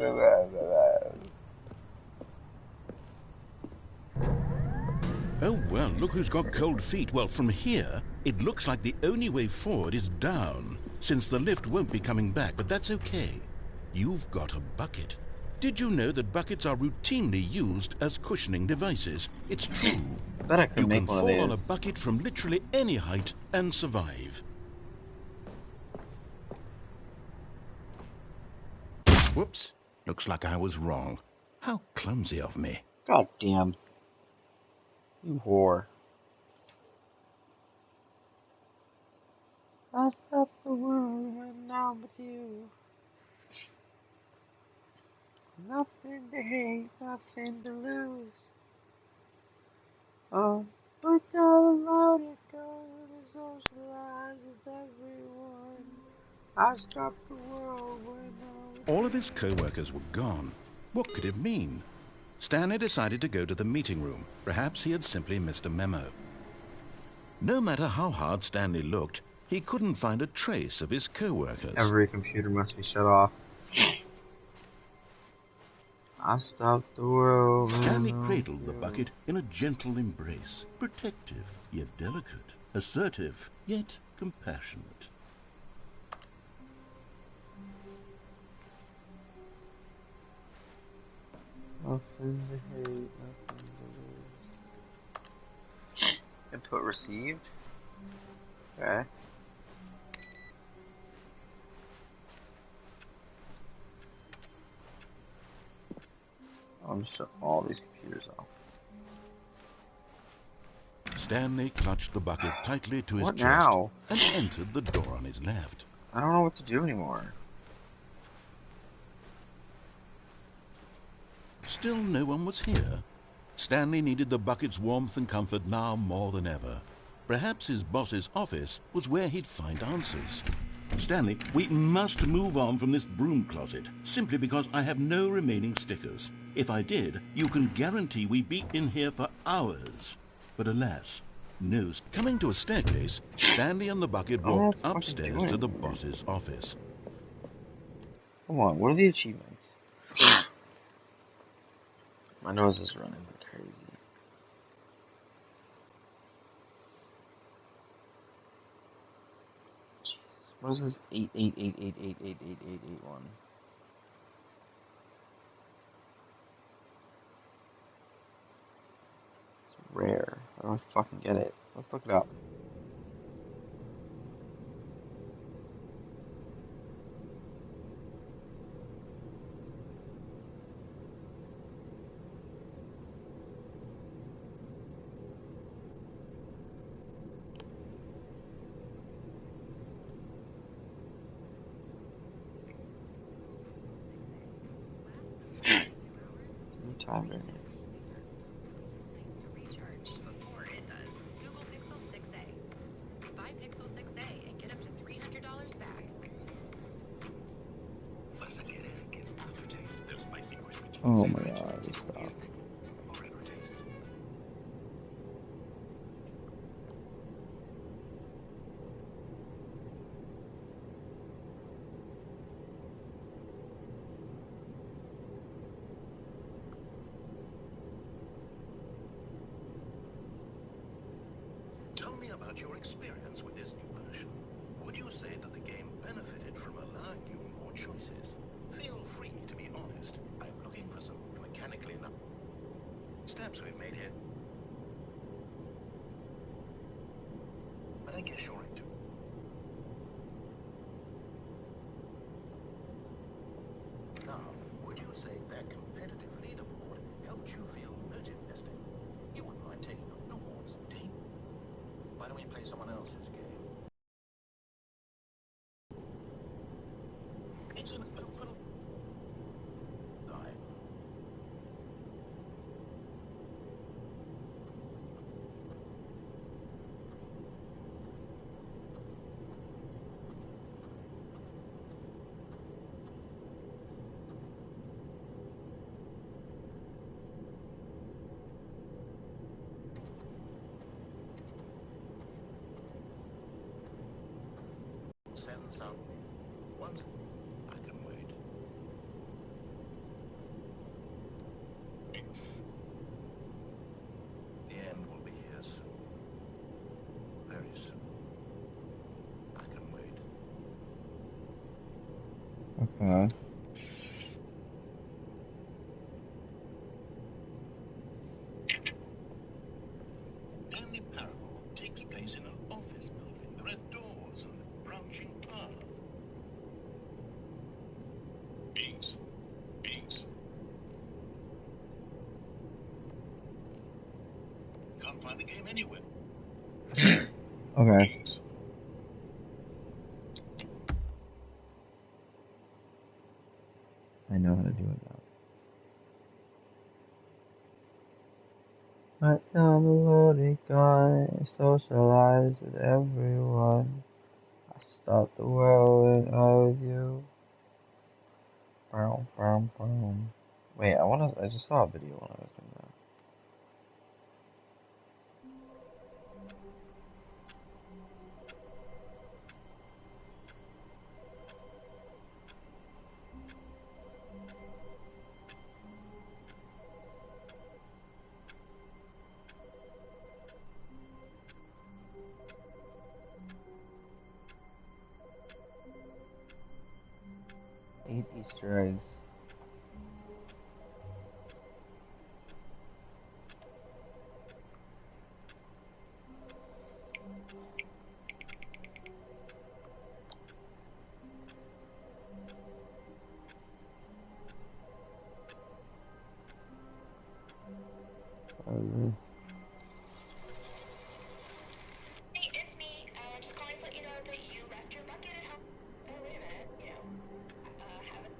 Oh, well, look who's got cold feet. Well, from here, it looks like the only way forward is down, since the lift won't be coming back, but that's okay. You've got a bucket. Did you know that buckets are routinely used as cushioning devices? It's true. Bet I could You make can one of fall on these. a bucket from literally any height and survive. Whoops. Looks like I was wrong. How clumsy of me. God damn. You whore. I'll stop the world when I'm with you. Nothing to hate, nothing to lose. But don't allow it go to socialize with everyone. I stop the world when I'm with All of his co-workers were gone. What could it mean? Stanley decided to go to the meeting room. Perhaps he had simply missed a memo. No matter how hard Stanley looked, he couldn't find a trace of his co-workers. Every computer must be shut off. I stopped the world. Stanley cradled the bucket in a gentle embrace, protective yet delicate, assertive yet compassionate. Nothing to hate, nothing to lose. Input received? Okay. I'm just shut all these computers off. Stanley clutched the bucket tightly to his What chest now? and entered the door on his left. I don't know what to do anymore. Still no one was here. Stanley needed the bucket's warmth and comfort now more than ever. Perhaps his boss's office was where he'd find answers. Stanley, we must move on from this broom closet, simply because I have no remaining stickers. If I did, you can guarantee we'd be in here for hours. But alas, no. Coming to a staircase, Stanley and the bucket walked upstairs to the boss's office. Come on, what are the achievements? My nose is running like crazy. Jesus, what is this? 8888888881. It's rare. I don't fucking get it. Let's look it up. stronger. Recharge before it does. Google Pixel 6a. Buy Pixel 6a and get up to $300 back. Oh my god, stop. Tell me about your experience with this new version. Would you say that the game benefited from allowing you more choices? Feel free to be honest. I'm looking for some mechanically enough steps we've made here. But I guess you're into. Now, would you say that competitive leaderboard helped you feel motivated? You wouldn't mind taking up no more team. Why don't we play someone else's game? It's an open line. Sends out once I can wait. The end will be here soon. Very soon. I can wait. Okay. Stanley Parable takes place in an office building. There are doors and branching paths. Eight. Can't find the game anywhere. Okay. I know how to do it now. Let down the loaded gun, socialize with everyone. I start the world and I with you. Boom, boom, boom. Wait, I just saw a video when I was doing that. Eight Easter eggs. Hey, it's me. Just calling to let you know that you left your bucket at home. Oh, wait a minute. Haven't.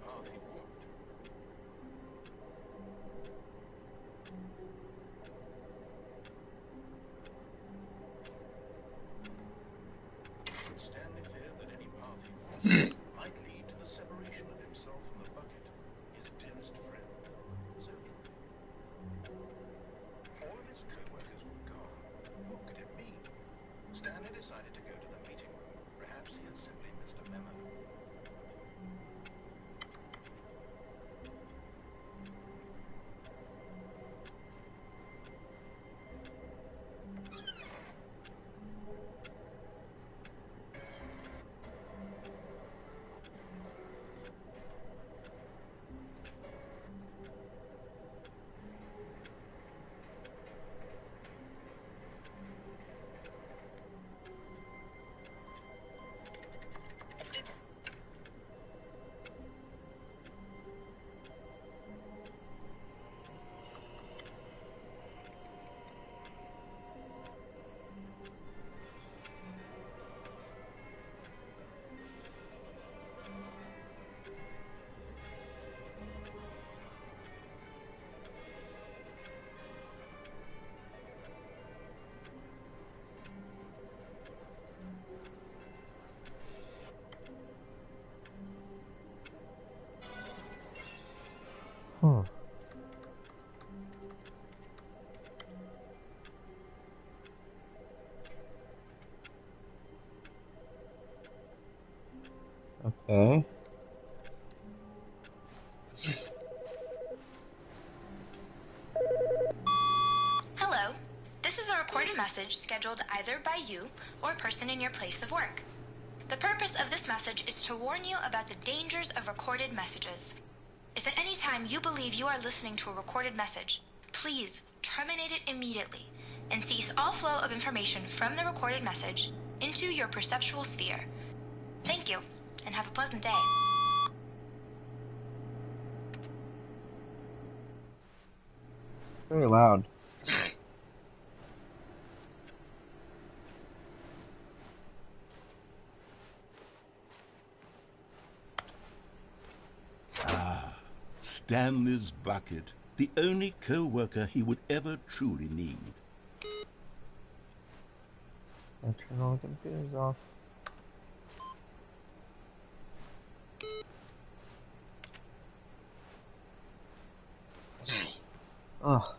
Oh, they won't. Stanley feared that any path he walked might lead to the separation of himself and the bucket, his dearest friend. So he Okay. Hello. This is a recorded message scheduled either by you or a person in your place of work. The purpose of this message is to warn you about the dangers of recorded messages. If at any time you believe you are listening to a recorded message, please terminate it immediately and cease all flow of information from the recorded message into your perceptual sphere. Thank you, and have a pleasant day. Very loud. Stanley's bucket, the only co-worker he would ever truly need. I'll turn all the computers off. Oh.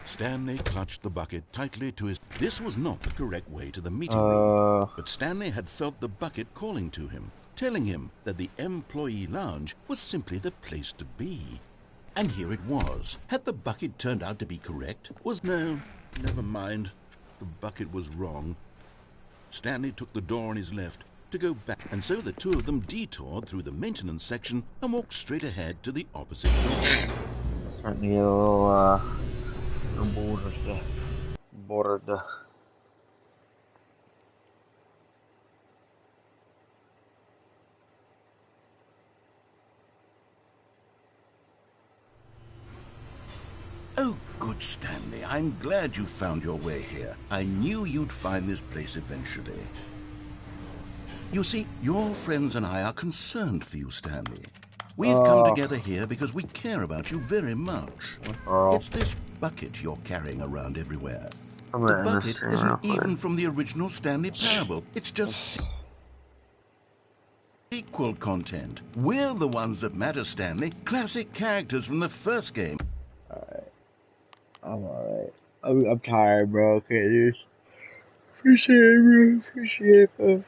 Stanley clutched the bucket tightly to his... This was not the correct way to the meeting room, but Stanley had felt the bucket calling to him, telling him that the employee lounge was simply the place to be. And here it was. Had the bucket turned out to be correct? No, never mind. The bucket was wrong. Stanley took the door on his left to go back, and so the two of them detoured through the maintenance section and walked straight ahead to the opposite door. Starting to get a little, bored. Oh, good Stanley, I'm glad you found your way here. I knew you'd find this place eventually. You see, your friends and I are concerned for you, Stanley. We've come together here because we care about you very much. It's this bucket you're carrying around everywhere. The bucket isn't even from the original Stanley Parable. It's just sequel content. We're the ones that matter, Stanley. Classic characters from the first game. I'm alright. I'm tired, bro. Okay, dude. Appreciate it, bro. Appreciate it, bro.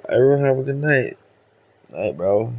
Everyone have a good night. Night, bro.